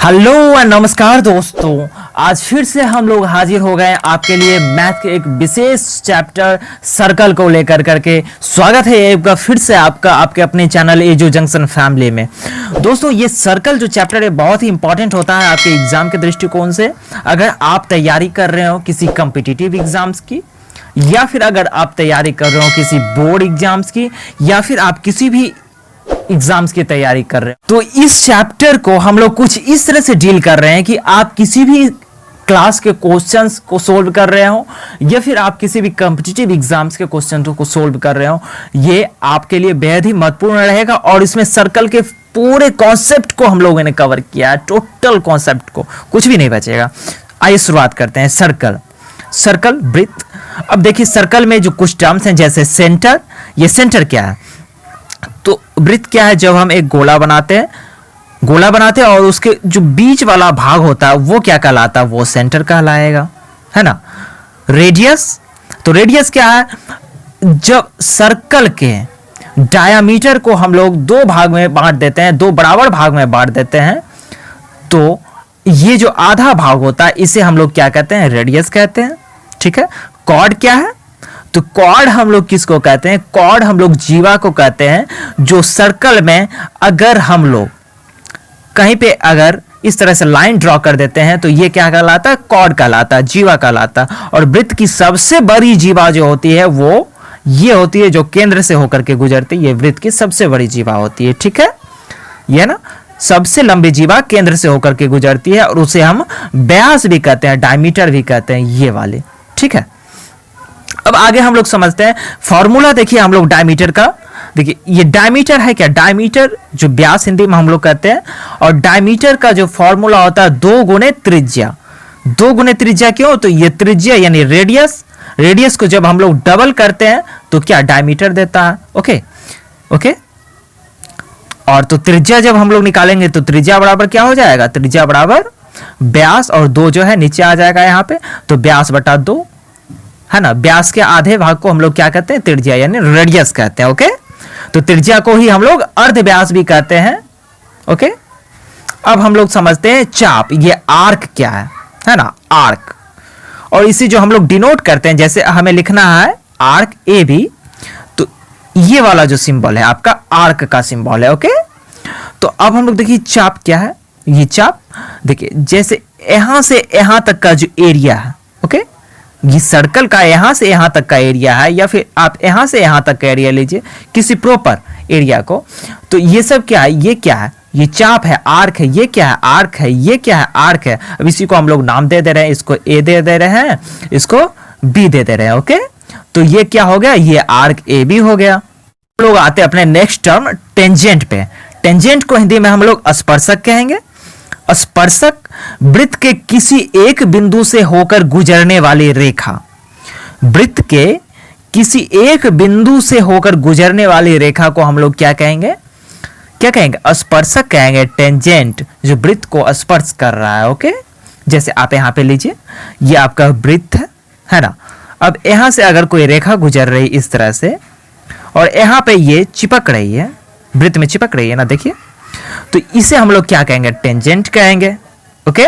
Hello and नमस्कार दोस्तों। आज फिर से हम लोग हाजिर हो गए आपके लिए मैथ के एक विशेष चैप्टर सर्कल को लेकर करके। स्वागत है एक बार फिर से आपका आपके अपने चैनल एजू जंक्शन फैमिली में। दोस्तों ये सर्कल जो चैप्टर है बहुत ही इंपॉर्टेंट होता है आपके एग्जाम के दृष्टिकोण से। अगर आप तैयारी कर रहे हो किसी कॉम्पिटिटिव एग्जाम्स की, या फिर अगर आप तैयारी कर रहे हो किसी बोर्ड एग्जाम्स की, या फिर आप किसी भी एग्जाम्स की तैयारी कर रहे हैं, तो इस चैप्टर को हम लोग कुछ इस तरह से डील कर रहे हैं कि आप किसी भी क्लास के क्वेश्चंस को सोल्व कर रहे हो या फिर आप किसी भी कॉम्पिटिटिव एग्जाम्स के क्वेश्चन को सोल्व कर रहे हो, ये आपके लिए बेहद ही महत्वपूर्ण रहेगा। और इसमें सर्कल के पूरे कॉन्सेप्ट को हम लोगों ने कवर किया है, टोटल कॉन्सेप्ट को, कुछ भी नहीं बचेगा। आइए शुरुआत करते हैं। सर्कल वृत्त। अब देखिए सर्कल में जो कुछ टर्म्स हैं जैसे सेंटर, ये सेंटर क्या है? तो वृत्त क्या है? जब हम एक गोला बनाते हैं और उसके जो बीच वाला भाग होता है वो क्या कहलाता है? वो सेंटर कहलाएगा, है ना। रेडियस, तो रेडियस क्या है? जब सर्कल के डायामीटर को हम लोग दो भाग में बांट देते हैं, दो बराबर भाग में बांट देते हैं, तो ये जो आधा भाग होता है इसे हम लोग क्या कहते हैं? रेडियस कहते हैं, ठीक है। कॉर्ड क्या है? तो कॉर्ड हम लोग किसको कहते हैं? कॉर्ड हम लोग जीवा को कहते हैं। जो सर्कल में अगर हम लोग कहीं पे अगर इस तरह से लाइन ड्रॉ कर देते हैं तो ये क्या कहलाता है? कॉर्ड कहलाता है, जीवा कहलाता है। और वृत्त की सबसे बड़ी जीवा जो होती है वो ये होती है जो केंद्र से होकर के गुजरती है। ये वृत्त की सबसे बड़ी जीवा होती है, ठीक है। ये ना सबसे लंबी जीवा केंद्र से होकर के गुजरती है और उसे हम व्यास भी कहते हैं, डायमीटर भी कहते हैं, ये वाले, ठीक है। अब आगे हम लोग समझते हैं फॉर्मूला। देखिए हम लोग डायमीटर का, देखिए ये डायमीटर है क्या? डायमीटर जो व्यास हिंदी में हम लोग कहते हैं, और डायमीटर का जो फॉर्मूला होता है 2 गुणे त्रिज्या। 2 गुणे त्रिज्या क्यों? तो ये त्रिज्या यानी रेडियस को जब हम लोग डबल करते हैं तो क्या डायमीटर देता है। ओके। और तो त्रिज्या जब हम लोग निकालेंगे तो त्रिज्या बराबर क्या हो जाएगा? त्रिज्या बराबर व्यास, और 2 जो है नीचे आ जाएगा यहाँ पे, तो व्यास बटा 2, है ना। व्यास के आधे भाग को हम लोग क्या कहते हैं? त्रिज्या यानी रेडियस कहते हैं। ओके, तो त्रिज्या को ही हम लोग अर्ध व्यास भी कहते हैं। ओके, अब हम लोग समझते हैं चाप। ये आर्क क्या है ना, आर्क। और इसी जो हम लोग डिनोट करते हैं, जैसे हमें लिखना है आर्क ए बी, तो ये वाला जो सिंबल है आपका आर्क का सिंबल है। ओके, तो अब हम लोग देखिए चाप क्या है। ये चाप देखिए जैसे यहां से यहां तक का जो एरिया है, ओके, ये सर्कल का यहां से यहां तक का एरिया है, या फिर आप यहां से यहां तक का एरिया लीजिए किसी प्रॉपर एरिया को, तो ये सब क्या है? ये क्या है? ये चाप है, आर्क है। ये क्या है? आर्क है। ये क्या है? आर्क है। अब इसी को हम लोग नाम दे रहे हैं, इसको ए दे रहे हैं, इसको बी दे रहे हैं। ओके, तो ये क्या हो गया? ये आर्क ए बी हो गया। हम लोग आते हैं अपने नेक्स्ट टर्म टेंजेंट पे। टेंजेंट को हिंदी में हम लोग स्पर्शक कहेंगे। स्पर्शक वृत्त के किसी एक बिंदु से होकर गुजरने वाली रेखा। वृत्त के किसी एक बिंदु से होकर गुजरने वाली रेखा को हम लोग क्या कहेंगे? स्पर्शक कहेंगे। टेंजेंट जो वृत्त को स्पर्श कर रहा है। ओके, जैसे आप यहां पे लीजिए, ये आपका वृत्त है ना। अब यहां से अगर कोई रेखा गुजर रही इस तरह से, और यहां पे ये चिपक रही है, वृत्त में चिपक रही है ना, देखिए, तो इसे हम लोग क्या कहेंगे? टेंजेंट कहेंगे। ओके,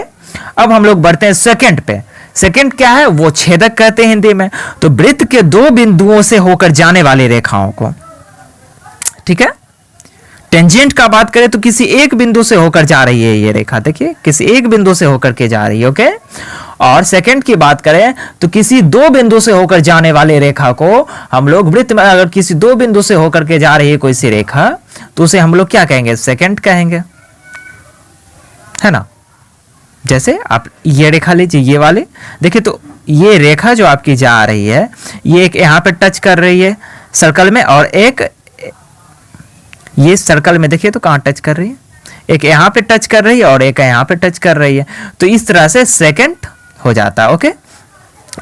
अब हम लोग बढ़ते हैं सेकंड पे। सेकंड क्या है? वो छेदक कहते हैं हिंदी में। तो वृत्त के 2 बिंदुओं से होकर जाने वाली रेखाओं को, ठीक है। टेंजेंट का बात करें तो किसी एक बिंदु से होकर जा रही है ये रेखा, देखिए किसी एक बिंदु से होकर के जा रही है। ओके, और सेकंड की बात करें तो किसी 2 बिंदु से होकर जाने वाली रेखा को हम लोग वृत्त में अगर किसी 2 बिंदु से होकर के जा रही है कोई सी रेखा, तो उसे हम लोग क्या कहेंगे? सेकंड कहेंगे, है ना। जैसे आप ये रेखा लीजिए, ये वाले देखिए, तो ये रेखा जो आपकी जा रही है, ये एक यहां पे टच कर रही है सर्कल में, और एक ये सर्कल में देखिए तो कहां टच कर रही है? एक यहां पे टच कर रही है और एक यहां पे टच कर रही है। तो इस तरह से सेकंड हो जाता है। ओके,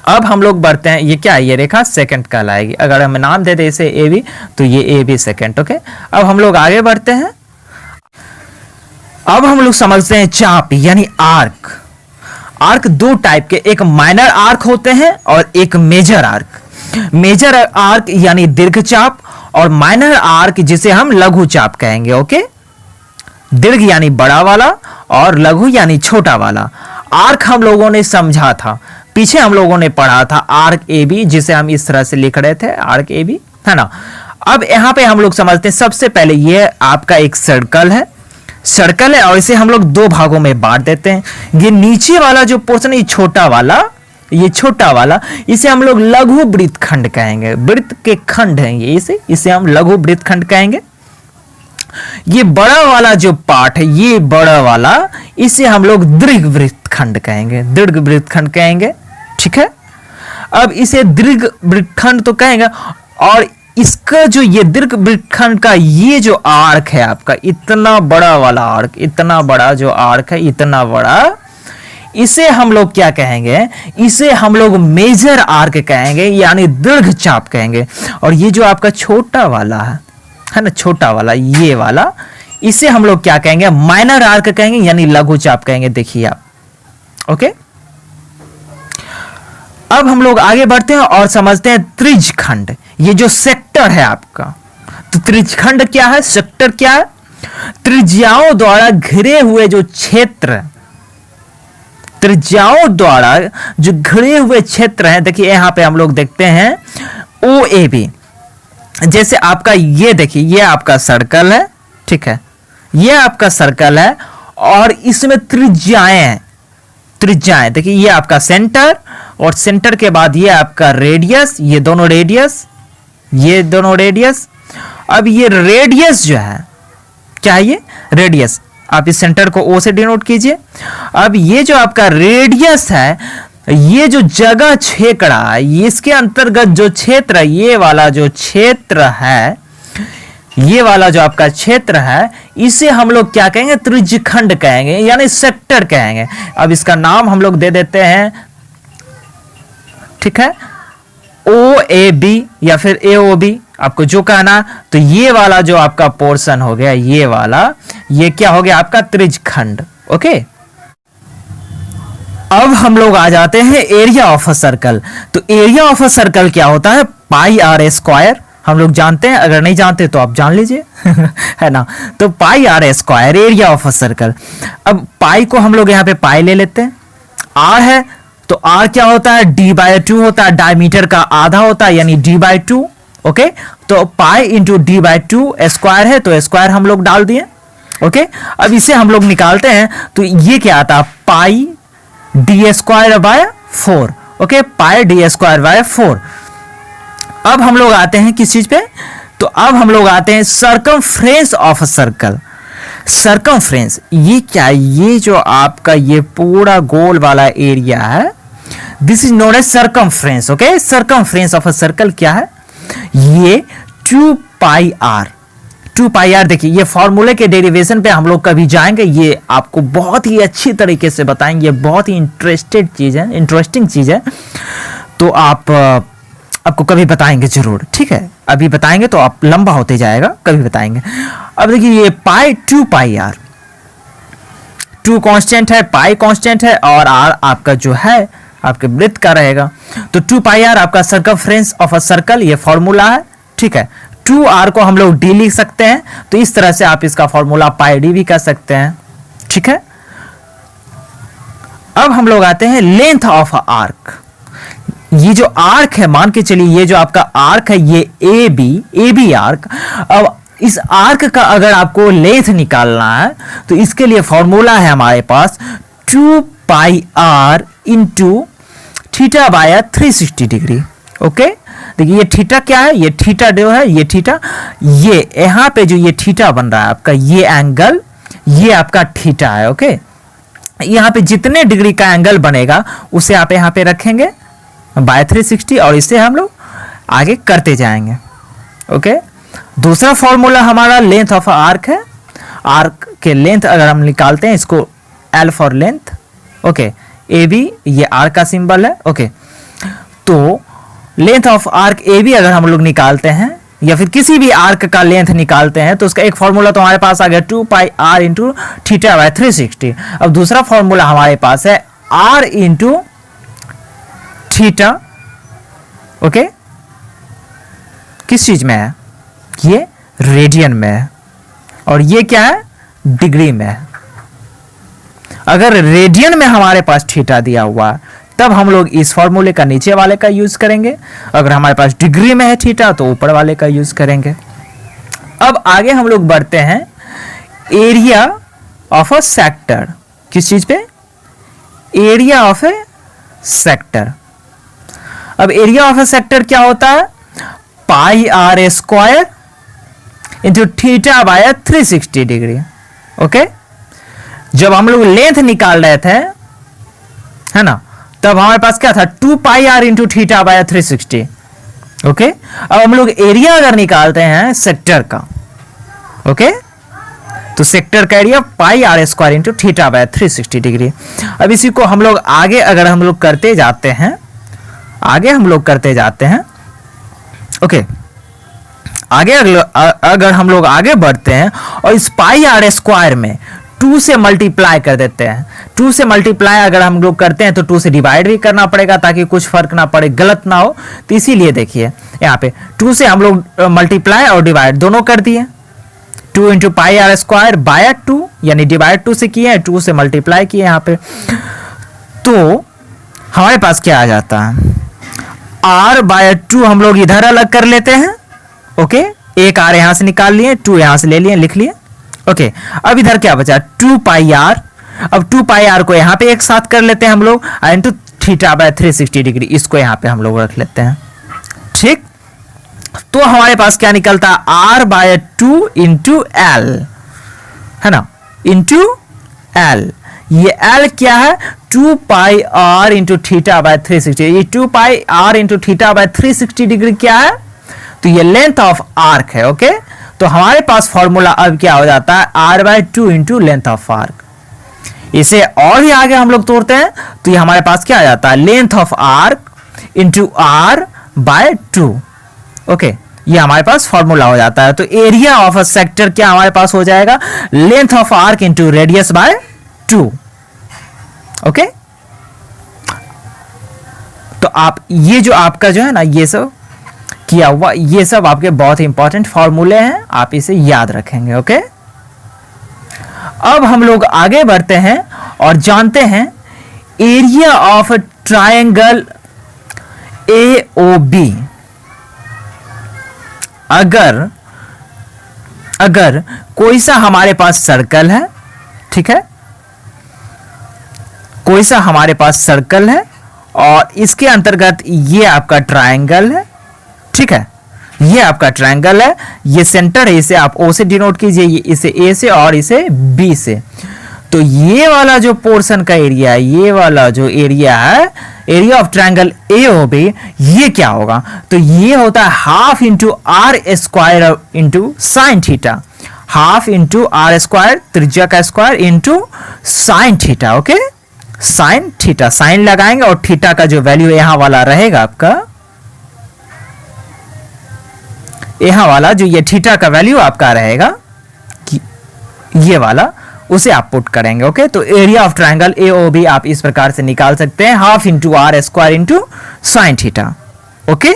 अब हम लोग बढ़ते हैं। ये क्या है? ये रेखा सेकंड कहलाएगी। अगर हम नाम दे दे इसे ए बी, तो ये ए बी सेकंड। ओके, अब हम लोग आगे बढ़ते हैं। अब हम लोग समझते हैं चाप यानी आर्क। आर्क 2 टाइप के, एक माइनर आर्क होते हैं और एक मेजर आर्क। मेजर आर्क यानी दीर्घ चाप, और माइनर आर्क जिसे हम लघु चाप कहेंगे। ओके, दीर्घ यानी बड़ा वाला और लघु यानी छोटा वाला। आर्क हम लोगों ने समझा था, पीछे हम लोगों ने पढ़ा था आर्क ए बी, जिसे हम इस तरह से लिख रहे थे आर्क ए बी, है ना। अब यहां पे हम लोग समझते हैं, सबसे पहले ये आपका एक सर्कल है, सर्कल है और इसे हम लोग दो भागों में बांट देते हैं। ये नीचे वाला जो पोर्शन, ये छोटा वाला, इसे हम लोग लघु वृत्तखंड कहेंगे। वृत्त के खंड हैं ये, इसे हम लघु वृत्तखंड कहेंगे। ये बड़ा वाला जो पार्ट है, ये बड़ा वाला, इसे हम लोग दीर्घ वृत्तखंड कहेंगे, दीर्घ वृत्तखंड कहेंगे, ठीक है। अब इसे दीर्घ वृत्तखंड तो कहेंगे, और इसका जो ये दीर्घ वृत्तखंड का ये जो आर्क है आपका, इतना बड़ा वाला आर्क, इतना बड़ा जो आर्क है, इतना बड़ा, इसे हम लोग क्या कहेंगे, इसे हम लोग मेजर आर्क कहेंगे, यानी दीर्घ चाप कहेंगे। और ये जो आपका छोटा वाला है ना, छोटा वाला, ये वाला, इसे हम लोग क्या कहेंगे, माइनर आर्क कहेंगे, यानी लघु चाप कहेंगे। देखिए आप, ओके। अब हम लोग आगे बढ़ते हैं और समझते हैं त्रिज्यखंड, ये जो सेक्टर है आपका। तो त्रिज्यखंड क्या है, सेक्टर क्या है? त्रिज्याओं द्वारा घिरे हुए जो क्षेत्र, त्रिज्याओं द्वारा जो घिरे हुए क्षेत्र हैं। देखिए यहां पे हम लोग देखते हैं ओ ए बी, जैसे आपका ये देखिए, ये आपका सर्कल है, ठीक है, ये आपका सर्कल है और इसमें त्रिज्याएं हैं, त्रिज्याएं देखिए, ये आपका सेंटर और सेंटर के बाद ये आपका रेडियस, ये दोनों रेडियस, ये दोनों रेडियस। अब ये रेडियस जो है, क्या है ये रेडियस, आप इस सेंटर को ओ से डिनोट कीजिए। अब ये जो आपका रेडियस है, ये जो जगह छेक रहा है, इसके अंतर्गत जो क्षेत्र है, ये वाला जो क्षेत्र है, ये वाला जो आपका क्षेत्र है, इसे हम लोग क्या कहेंगे, त्रिज्यखंड कहेंगे, यानी सेक्टर कहेंगे। अब इसका नाम हम लोग दे देते हैं, ठीक है, ओ ए बी या फिर ए ओ बी, आपको जो कहना। तो ये वाला जो आपका पोर्शन हो गया, ये वाला, ये क्या हो गया आपका त्रिज्यखंड, ओके। अब हम लोग आ जाते हैं एरिया ऑफ अ सर्कल। तो एरिया ऑफ अ सर्कल क्या होता है, पाई आर स्क्वायर, हम लोग जानते हैं, अगर नहीं जानते तो आप जान लीजिए है ना। तो pi are square, area of a circle. अब पाई को हम लोग यहाँ पे पाई ले लेते हैं, आर है तो आर क्या होता है, d/2 होता है, डायमीटर का आधा होता है, यानी d/2, ओके। तो पाई इंटू d/2 स्क्वायर है, तो स्क्वायर हम लोग डाल दिए, ओके। अब इसे हम लोग निकालते हैं, तो ये क्या आता है, पाई d²/4, ओके, पाई d²/4। अब हम लोग आते हैं किस चीज पे, तो अब हम लोग आते हैं circumference of a circle. Circumference ये क्या है, ये जो आपका ये पूरा गोल वाला एरिया है, this is known as circumference, okay. Circumference of a circle क्या है, ये 2πr, 2πr। देखिए ये फॉर्मूले के डेरिवेशन पे हम लोग कभी जाएंगे, ये आपको बहुत ही अच्छी तरीके से बताएंगे, बहुत ही इंटरेस्टिंग चीज है। तो आपको कभी बताएंगे जरूर, ठीक है, अभी बताएंगे तो आप लंबा होते जाएगा, कभी बताएंगे। अब देखिए ये पाई 2πr, 2 कांस्टेंट है, पाई कांस्टेंट है और r आपका जो है आपके वृत्त का रहेगा। तो 2πr आपका सर्कमफ्रेंस ऑफ अ सर्कल, ये फॉर्मूला है, ठीक है। 2r को हम लोग d लिख सकते हैं, तो इस तरह से आप इसका फॉर्मूला पाई d भी कर सकते हैं, ठीक है। अब हम लोग आते हैं लेंथ ऑफ आर्क। ये जो आर्क है, मान के चलिए ये जो आपका आर्क है, ये ए बी आर्क। अब इस आर्क का अगर आपको लेंथ निकालना है, तो इसके लिए फॉर्मूला है हमारे पास 2πr into theta by 360 degree, okay. देखिए ये थीटा क्या है, ये थीटा जो है, ये थीटा, ये यहां पे जो ये थीटा बन रहा है आपका, ये एंगल, ये आपका थीटा है, ओके। यहां पे जितने डिग्री का एंगल बनेगा उसे आप यहां पे रखेंगे बाय 360 और इसे हम लोग आगे करते जाएंगे, ओके। दूसरा फॉर्मूला हमारा लेंथ ऑफ आर्क है। आर्क के लेंथ अगर हम निकालते हैं, इसको L for length, okay, A B ये आर्क का सिंबल है, ओके। तो length of arc A B अगर हम लोग निकालते हैं, या फिर किसी भी आर्क का लेंथ निकालते हैं, तो उसका एक फॉर्मूला तो हमारे पास आ गया 2πr इंटू थीटा बाय 360। अब दूसरा फॉर्मूला हमारे पास है r इंटू थीटा, ओके। किस चीज में है, ये रेडियन में है, और ये क्या है, डिग्री में है। अगर रेडियन में हमारे पास थीटा दिया हुआ है तब हम लोग इस फॉर्मूले का नीचे वाले का यूज करेंगे, अगर हमारे पास डिग्री में है थीटा तो ऊपर वाले का यूज करेंगे। अब आगे हम लोग बढ़ते हैं एरिया ऑफ अ सेक्टर। किस चीज पे? Area of a sector. अब एरिया ऑफ ए सेक्टर क्या होता है? Pi are square into theta by 360 degree. Okay, जब हम लोग लेंथ निकाल रहे थे, है ना, तब हमारे पास क्या था? 2 pi r into theta by 360। Okay, अब हम लोग एरिया अगर निकालते हैं सेक्टर का, ओके, तो सेक्टर का area pi are square into theta by 360 degree. अब इसी को हम लोग आगे अगर हम लोग करते जाते हैं, ओके, आगे अगर हम लोग आगे बढ़ते हैं और इस पाई आर स्क्वायर में 2 से मल्टीप्लाई कर देते हैं। 2 से मल्टीप्लाई अगर हम लोग करते हैं तो 2 से डिवाइड भी करना पड़ेगा ताकि कुछ फर्क ना पड़े, गलत ना हो। तो इसीलिए देखिए यहाँ पे 2 से हम लोग मल्टीप्लाई और डिवाइड दोनों कर दिए। 2 into pi are square by 2, यानी डिवाइड 2 से किए हैं, 2 से मल्टीप्लाई किए यहाँ पे। तो हमारे पास क्या आ जाता है? r बाय 2 हम लोग इधर अलग कर लेते हैं। ओके, एक r यहां से निकाल लिए, 2 यहां से ले लिए, लिख लिए। ओके, अब इधर क्या बचा? 2 पाई आर। अब 2 पाई आर को यहां पे एक साथ कर लेते हैं हम लोग, इंटू थीटा बाय 360 डिग्री, इसको यहां पे हम लोग रख लेते हैं। ठीक, तो हमारे पास क्या निकलता है? r बाय 2 इंटू एल, है ना, इंटू एल। ये l क्या है? 2 पाई r इंटू थीटा बाय 360। ये 2 पाई r into theta by 360 degree क्या है? तो ये लेंथ ऑफ आर्क है। ओके, तो हमारे पास फॉर्मूला अब क्या हो जाता है? r by 2 into length of arc. इसे और भी आगे हम लोग तोड़ते हैं तो ये हमारे पास क्या आ जाता है? Length of arc into r by 2। Okay, ये हमारे पास फॉर्मूला हो जाता है। तो एरिया ऑफ अ सेक्टर क्या हमारे पास हो जाएगा? Length of arc into radius by 2। Okay, तो आप ये जो आपका जो है ना, ये सब किया हुआ, ये सब आपके बहुत ही इंपॉर्टेंट फॉर्मूले हैं, आप इसे याद रखेंगे। ओके, अब हम लोग आगे बढ़ते हैं और जानते हैं एरिया ऑफ ट्रायंगल AOB। अगर कोई सा हमारे पास सर्कल है, ठीक है, कोई सा हमारे पास सर्कल है और इसके अंतर्गत ये आपका ट्रायंगल है, ठीक है, ये आपका ट्रायंगल है, ये सेंटर है, इसे आप O से डिनोट कीजिए, इसे A से और इसे B से। तो ये वाला जो पोर्शन का एरिया है, ये वाला जो एरिया है, एरिया ऑफ ट्रायंगल AOB, ये क्या होगा? तो ये होता है half into R square into sine theta. Half into R square, त्रिज्या का square, into sine theta. Okay, sine theta, sine लगाएंगे और थीटा का जो वैल्यू यहां वाला रहेगा आपका, यहां वाला जो ये थीटा का वैल्यू आपका रहेगा, ये वाला, उसे आप पुट करेंगे। ओके, तो एरिया ऑफ ट्रायंगल AOB आप इस प्रकार से निकाल सकते हैं, half into R square into sine theta. Okay,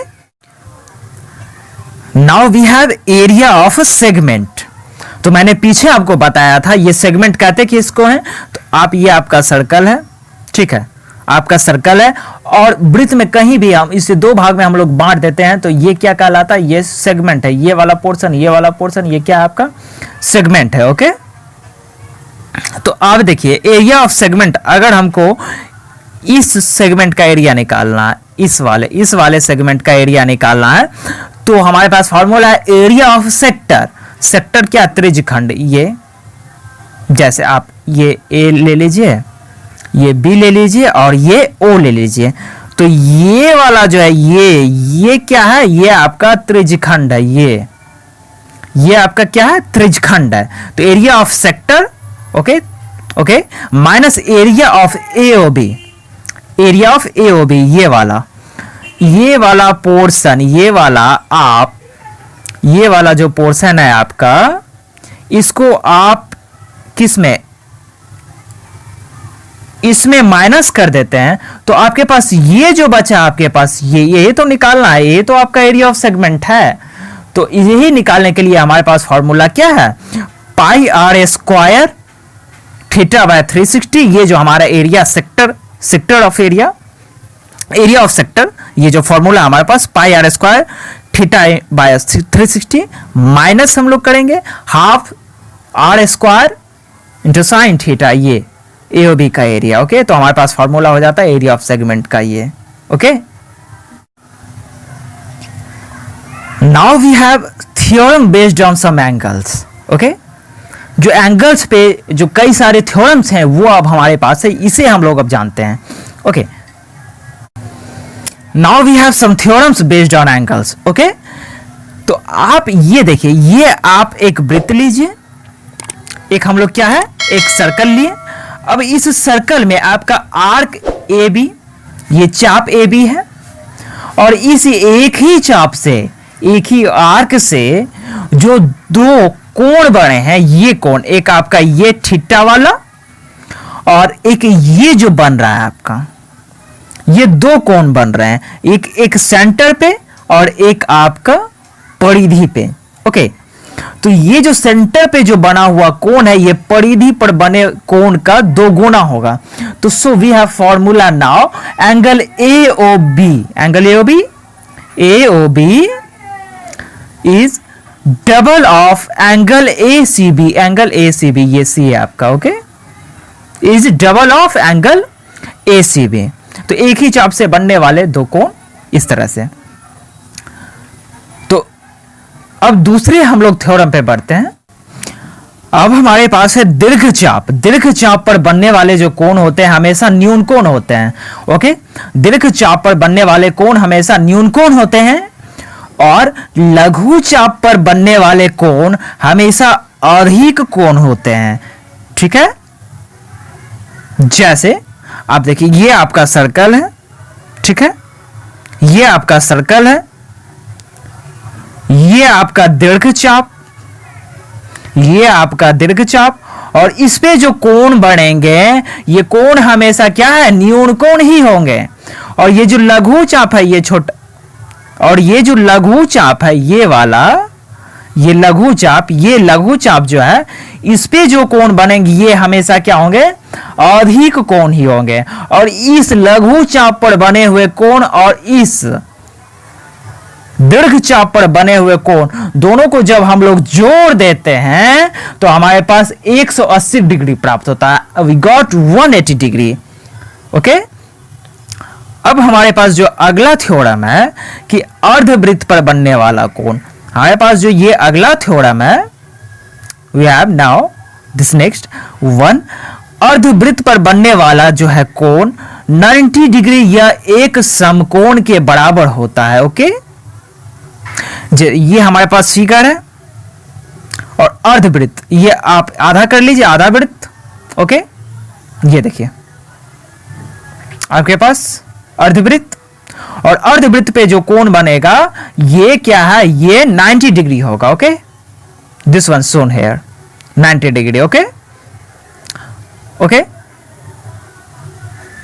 now we have area of segment. तो मैंने पीछे आपको बताया था ये सेगमेंट कहते किसको है? तो आप, ये आपका सर्कल है, ठीक है, आपका सर्कल है और वृत्त में कहीं भी हम इसे 2 भाग में हम लोग बांट देते हैं तो ये क्या कहलाता है? ये सेगमेंट है। ये वाला पोर्शन, ये वाला पोर्शन, ये क्या है आपका? सेगमेंट है। ओके, तो आप देखिए एरिया ऑफ सेगमेंट, अगर हमको इस सेगमेंट का एरिया निकालना है, इस वाले सेगमेंट का एरिया निकालना है, तो हमारे पास फॉर्मूला है एरिया ऑफ सेक्टर। सेक्टर क्या? त्रिज्यखंड। ये जैसे आप ये A ले लीजिए, ये B ले लीजिए और ये O ले लीजिए। तो ये वाला जो है, ये क्या है? ये आपका त्रिज्यखंड है। ये आपका क्या है? त्रिज्यखंड है। तो area of sector, okay okay, minus area of AOB। Area of AOB ये वाला पोर्शन, ये वाला जो पोर्शन है आपका, इसको आप किसमें, इसमें माइनस कर देते हैं तो आपके पास ये जो बचा, आपके पास ये तो निकालना है, ये तो आपका एरिया ऑफ सेगमेंट है। तो यही निकालने के लिए हमारे पास फॉर्मूला क्या है? Pi are square theta by 360, ये जो हमारा area sector of area of sector, ये जो फॉर्मूला हमारे पास pi are square theta by 360 minus हम लोग करेंगे half r square into sine theta, ये ए ओ बी का एरिया। ओके, तो हमारे पास फॉर्मूला हो जाता है एरिया ऑफ सेगमेंट का ये। Okay, now we have theorem based on some angles. Okay, जो एंगल्स पे जो कई सारे थ्योरम्स हैं वो अब हमारे पास है, इसे हम लोग अब जानते हैं। Okay, now we have some theorems based on angles. Okay, तो आप ये देखिए, ये आप एक वृत्त लीजिए, एक हम लोग क्या है एक सर्कल लिए। अब इस सर्कल में आपका आर्क ए बी, ये चाप ए बी है, और इस एक ही चाप से, एक ही आर्क से जो दो कोण बने हैं, ये कोण, एक आपका ये थीटा वाला और एक ये जो बन रहा है आपका, ये दो कोण बन रहे हैं, एक सेंटर पे और एक आपका परिधि पे। ओके, तो ये जो सेंटर पे जो बना हुआ कोण है, ये परिधि पर बने कोण का दो गुना होगा। तो so we have formula now, angle A O B, angle A O B is double of angle A C B, angle A C B, ये सी है आपका। Okay, is double of angle A C B. तो एक ही चाप से बनने वाले दो कोण इस तरह से। तो अब दूसरे हम लोग थ्योरम पे बढ़ते हैं। अब हमारे पास है दीर्घ चाप। दीर्घ चाप पर बनने वाले जो कोण होते हैं हमेशा न्यून कोण होते हैं। ओके, दीर्घ चाप पर बनने वाले कोण हमेशा न्यून कोण होते हैं, और लघु चाप पर बनने वाले कोण हमेशा अधिक कोण होते हैं। ठीक है, जैसे आप देखिए, ये आपका सर्कल है, ठीक है, ये आपका सर्कल है, ये आपका दीर्घ चाप, ये आपका दीर्घ चाप, और इस पे जो कोण बनेंगे ये कोण हमेशा क्या है न्यून कोण ही होंगे। और ये जो लघु चाप है, ये छोटा, और ये जो लघु चाप है ये वाला, ये लघु चाप जो है, इस पे जो कोण बनेंगे ये हमेशा क्या होंगे अधिक कोण ही होंगे। और इस लघु चाप पर बने हुए कोण और इस दीर्घ चाप पर बने हुए कोण दोनों को जब हम लोग जोड़ देते हैं तो हमारे पास 180 डिग्री प्राप्त होता है। We got 180 degree. ओके, अब हमारे पास जो अगला थ्योरम है कि अर्धवृत्त पर बनने वाला कोण, हमारे पास जो ये अगला थ्योरम है, we have now this next one, अर्धवृत्त पर बनने वाला जो है कोण 90 डिग्री या एक समकोण के बराबर होता है। ओके, ये हमारे पास फिगर है, और अर्धवृत्त ये आप आधा कर लीजिए, आधा वृत्त। ओके, ये देखिए आपके पास अर्धवृत्त, और अर्धवृत्त पे जो कोण बनेगा ये क्या है, ये 90 डिग्री होगा। Okay, this one shown here 90 degree. Okay, okay,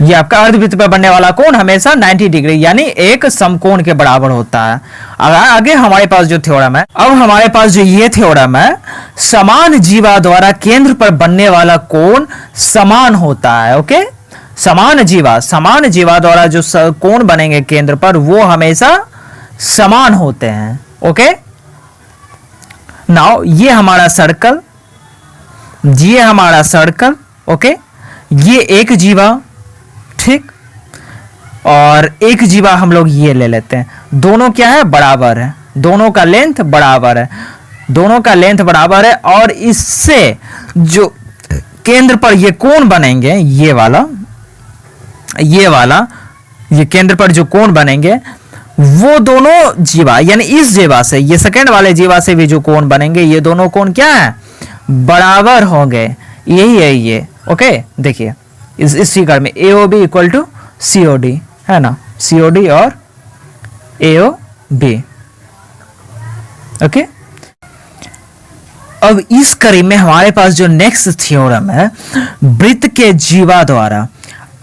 ये आपका अर्धवृत्त पर बनने वाला कोण हमेशा 90 डिग्री यानी एक समकोण के बराबर होता है। आगे हमारे पास जो थ्योरम है, अब हमारे पास जो ये थ्योरम है, समान जीवा द्वारा केंद्र पर बनने वाला कोण समान होता है। ओके, समान जीवा द्वारा जो कोण बनेंगे केंद्र पर वो हमेशा समान होते हैं। ओके, नाउ ये हमारा सर्कल, ओके, ये एक जीवा, ठीक, और एक जीवा हम लोग ये ले लेते हैं, दोनों क्या है बराबर है, दोनों का लेंथ बराबर है, और इससे जो केंद्र पर ये कोण बनेंगे, ये केंद्र पर जो कोण बनेंगे वो दोनों जीवा यानी इस जीवा से, ये सेकंड वाले जीवा से भी जो कोण बनेंगे ये दोनों कोण क्या है बराबर होंगे। यही है ये। ओके, देखिए इस फिगर में AOB इक्वल टू COD है ना, COD और AOB। ओके, अब इस कड़ी में हमारे पास जो नेक्स्ट थ्योरम है, वृत्त के जीवा द्वारा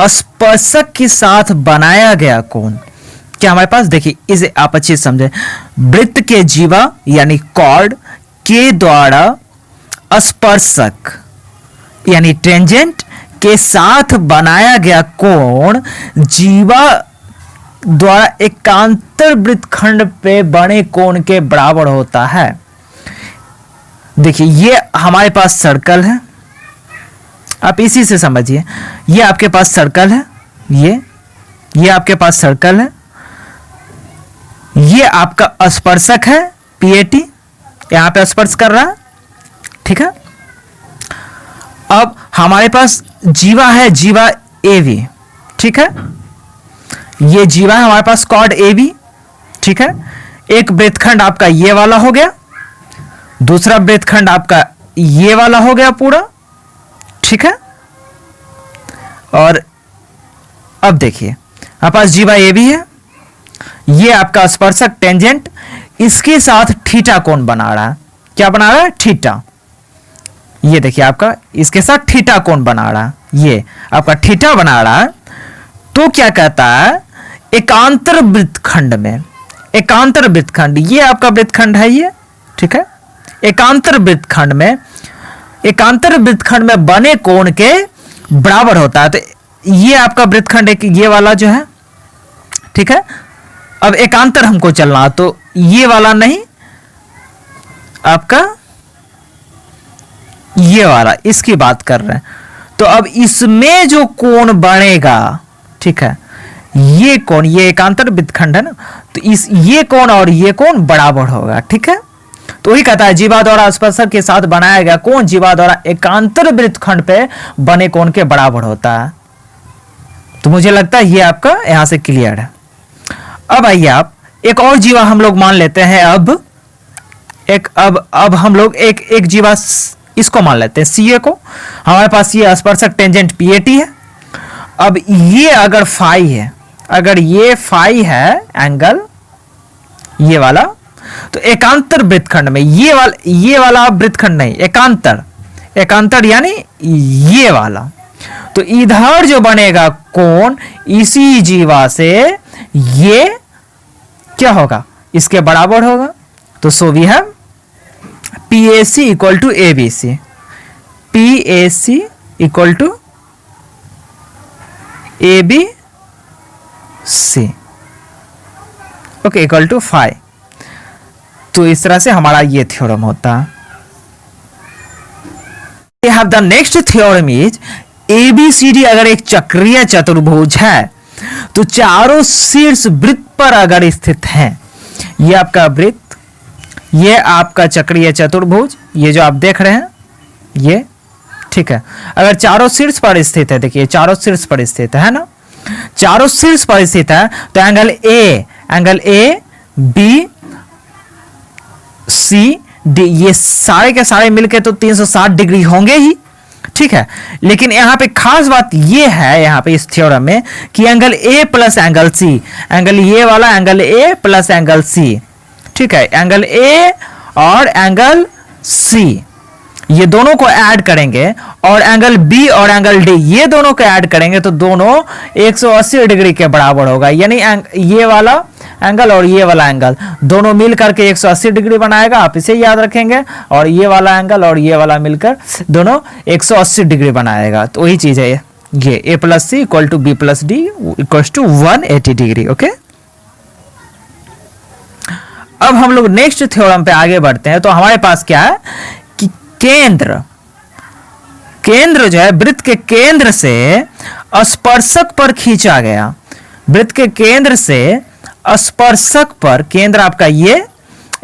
स्पर्शक के साथ बनाया गया कोण, क्या हमारे पास देखिए इसे आप अच्छे से समझे, वृत्त के जीवा यानी कॉर्ड के द्वारा स्पर्शक यानी टेंजेंट के साथ बनाया गया कोण जीवा द्वारा एकांतर वृत्तखंड पे बने कोण के बराबर होता है। देखिए ये हमारे पास सर्कल है, आप इसी से समझिए। ये आपके पास सर्कल है, ये आपके पास सर्कल है, ये आपका स्पर्शक है पीएटी, यहां पे स्पर्श कर रहा है, ठीक है। अब हमारे पास जीवा है, जीवा एवी, ठीक है। ये जीवा है हमारे पास कॉर्ड एबी, ठीक है। एक वृत्तखंड आपका ये वाला हो गया, दूसरा वृत्तखंड आपका ये वाला हो गया पूरा, ठीक है। और अब देखिए हमारे पास जीवा एबी है, ये आपका स्पर्शक टेंजेंट इसके साथ थीटा कोण बना रहा है। क्या बना रहा है? थीटा। ये देखिए आपका इसके साथ थीटा कोण बना रहा है, ये आपका थीटा बना रहा है। तो क्या कहता है, एकांतर वृत्तखंड में, एकांतर वृत्तखंड, ये आपका वृत्तखंड है ये, ठीक है। एकांतर वृत्तखंड में, एकांतर वृत्तखंड में बने कोण के बराबर होता है। तो ये आपका वृत्तखंड एक ये वाला जो है, ठीक है। अब एकांतर हमको चलना, तो ये वाला नहीं, आपका ये वाला, इसकी बात कर रहे हैं। तो अब इसमें जो कोण बनेगा, ठीक है, ये कोण, ये एकांतर वृत्तखंड है ना, तो इस ये कोण और ये कोण बराबर होगा, ठीक है। तो वही कहता है जीवा द्वारा स्पर्शक के साथ बनाया गया कोण जीवा द्वारा एकांतर वृत्तखंड पे बने कोण के बराबर होता है। तो मुझे लगता है ये आपका यहां से क्लियर है। अब आइए आप एक और जीवा हम लोग मान लेते हैं। अब हम लोग एक जीवा इसको मान लेते हैं, सीए को। हमारे पास ये स्पर्शक टेंजेंट पीएटी है। अब ये अगर फाई है, अगर ये फाई है एंगल ये वाला, तो एकांतर वृत्तखंड में ये वाला वृत्तखंड नहीं, एकांतर, एकांतर यानी ये वाला, तो इधर जो बनेगा कोण इसी जीवा से ये क्या होगा, इसके बराबर होगा। तो so we have PAC equal to ABC, PAC equal to ABC, okay, equal to 5। तो इस तरह से हमारा ये थ्योरम होता है। We have the next theorem is ABCD अगर एक चक्रीय चतुर्भुज है तो चारों शीर्ष वृत्त पर अगर स्थित हैं, ये आपका वृत्त, ये आपका चक्रीय चतुर्भुज, ये जो आप देख रहे हैं ये, ठीक है, अगर चारों शीर्ष पर स्थित है, देखिए चारों शीर्ष पर स्थित है ना, चारों शीर्ष पर स्थित है, तो angle A B C D, ये सारे के सारे मिलके तो 360 डिग्री होंगे ही, ठीक है। लेकिन यहां पे खास बात ये है यहां पे इस थ्योरम में कि angle A plus angle C, angle ये वाला angle A plus angle C, ठीक है, एंगल ए और एंगल सी ये दोनों को ऐड करेंगे और एंगल बी और एंगल डी ये दोनों को ऐड करेंगे तो दोनों 180 डिग्री के बराबर होगा। यानी ये वाला एंगल और ये वाला एंगल दोनों मिल करके 180 डिग्री बनाएगा, आप इसे याद रखेंगे, और ये वाला एंगल और ये वाला मिलकर दोनों 180 डिग्री बनाएगा। तो वही चीज है ये A plus C equal to B plus D equal to 180 degree, okay. अब हम लोग नेक्स्ट थ्योरम पे आगे बढ़ते हैं। तो हमारे पास क्या है कि केंद्र जो है वृत्त के केंद्र से स्पर्शक पर खींचा गया, वृत्त के केंद्र से स्पर्शक पर, केंद्र आपका ये,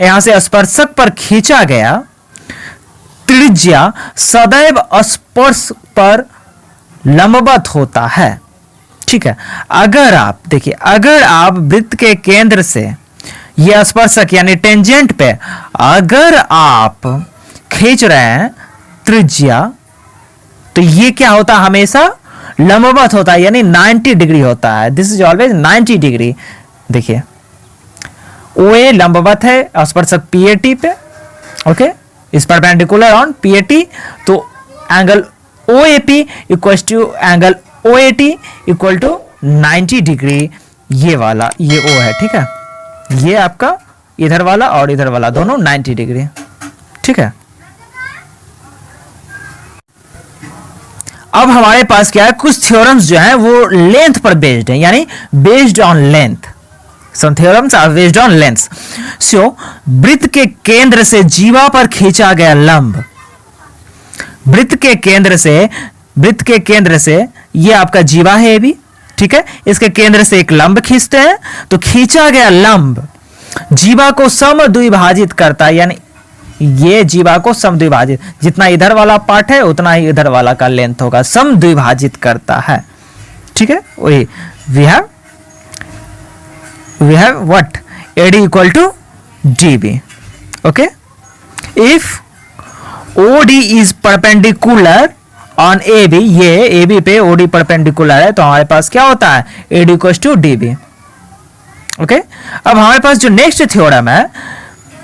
यहां से स्पर्शक पर खींचा गया त्रिज्या सदैव स्पर्श पर लंबवत होता है, ठीक है। अगर आप देखिए, अगर आप वृत्त के केंद्र से ये स्पर्शक यानी टेंजेंट पे अगर आप खींच रहे हैं त्रिज्या, तो ये क्या होता है, हमेशा लंबवत होता है, यानी 90 डिग्री होता है। This is always 90 degree. देखिए OA लंबवत है स्पर्शक PAT पे, ओके, इस परपेंडिकुलर ऑन PAT, तो angle OAP equal to angle OAT equal to 90 degree. ये वाला ये O है, ठीक है, ये आपका इधर वाला और इधर वाला दोनों 90 डिग्री, ठीक है। अब हमारे पास क्या है, कुछ थ्योरम्स जो हैं वो लेंथ पर बेस्ड है, यानी based on length. Some theorems are based on length. So वृत्त के केंद्र से जीवा पर खींचा गया लंब, वृत्त के केंद्र से ये आपका जीवा है ये भी, ठीक है, इसके केंद्र से एक लंब खींचते हैं, तो खींचा गया लंब जीवा को समद्विभाजित करता है, यानी ये जीवा को समद्विभाजित, जितना इधर वाला पार्ट है उतना ही इधर वाला का लेंथ होगा, समद्विभाजित करता है, ठीक है। वही we have what AD equal to DB, okay। if OD is perpendicular on AB, ये AB पे OD परपेंडिकुलर है, तो हमारे पास क्या होता है, AD equals to DB, okay. अब हमारे पास जो नेक्स्ट थ्योरम है,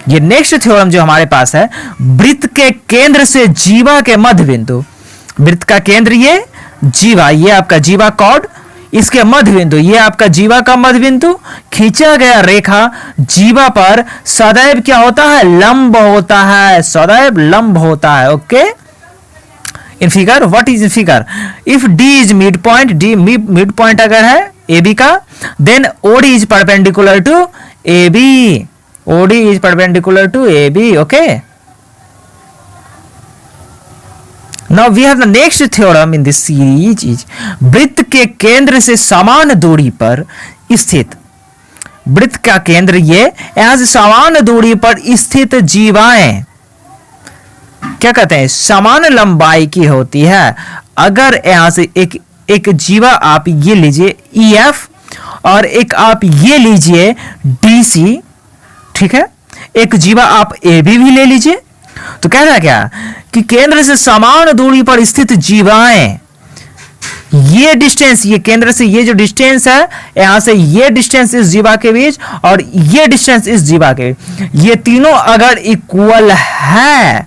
ये नेक्स्ट थ्योरम जो हमारे पास है, वृत्त के केंद्र से जीवा के मध्य बिंदु, वृत्त का केंद्र ये जीवा, ये आपका जीवा कॉर्ड, इसके मध्य बिंदु ये आपका जीवा का मध्य बिंदु, खींचा गया रेखा जीवा पर सदैव क्या होता है, लंब होता है, सदैव लंब होता है, okay. In figure, what is in figure, if D is mid point, D mid point अगर है AB का, then OD is perpendicular to AB, OD is perpendicular to AB, okay. Now we have the next theorem in this series is वृत्त के केंद्र से समान दूरी पर स्थित, वृत्त का केंद्र ये यहां से समान दूरी पर स्थित जीवाएं क्या कहते हैं, समान लंबाई की होती है। अगर यहां से एक जीवा आप ये लीजिए EF और एक आप ये लीजिए DC, ठीक है, एक जीवा आप AB भी ले लीजिए, तो कहना क्या कि केंद्र से समान दूरी पर स्थित जीवाएं, ये डिस्टेंस, ये केंद्र से ये जो डिस्टेंस है, यहां से ये डिस्टेंस इस जीवा के बीच और ये डिस्टेंस इस जीवा के बीच, ये तीनों अगर इक्वल है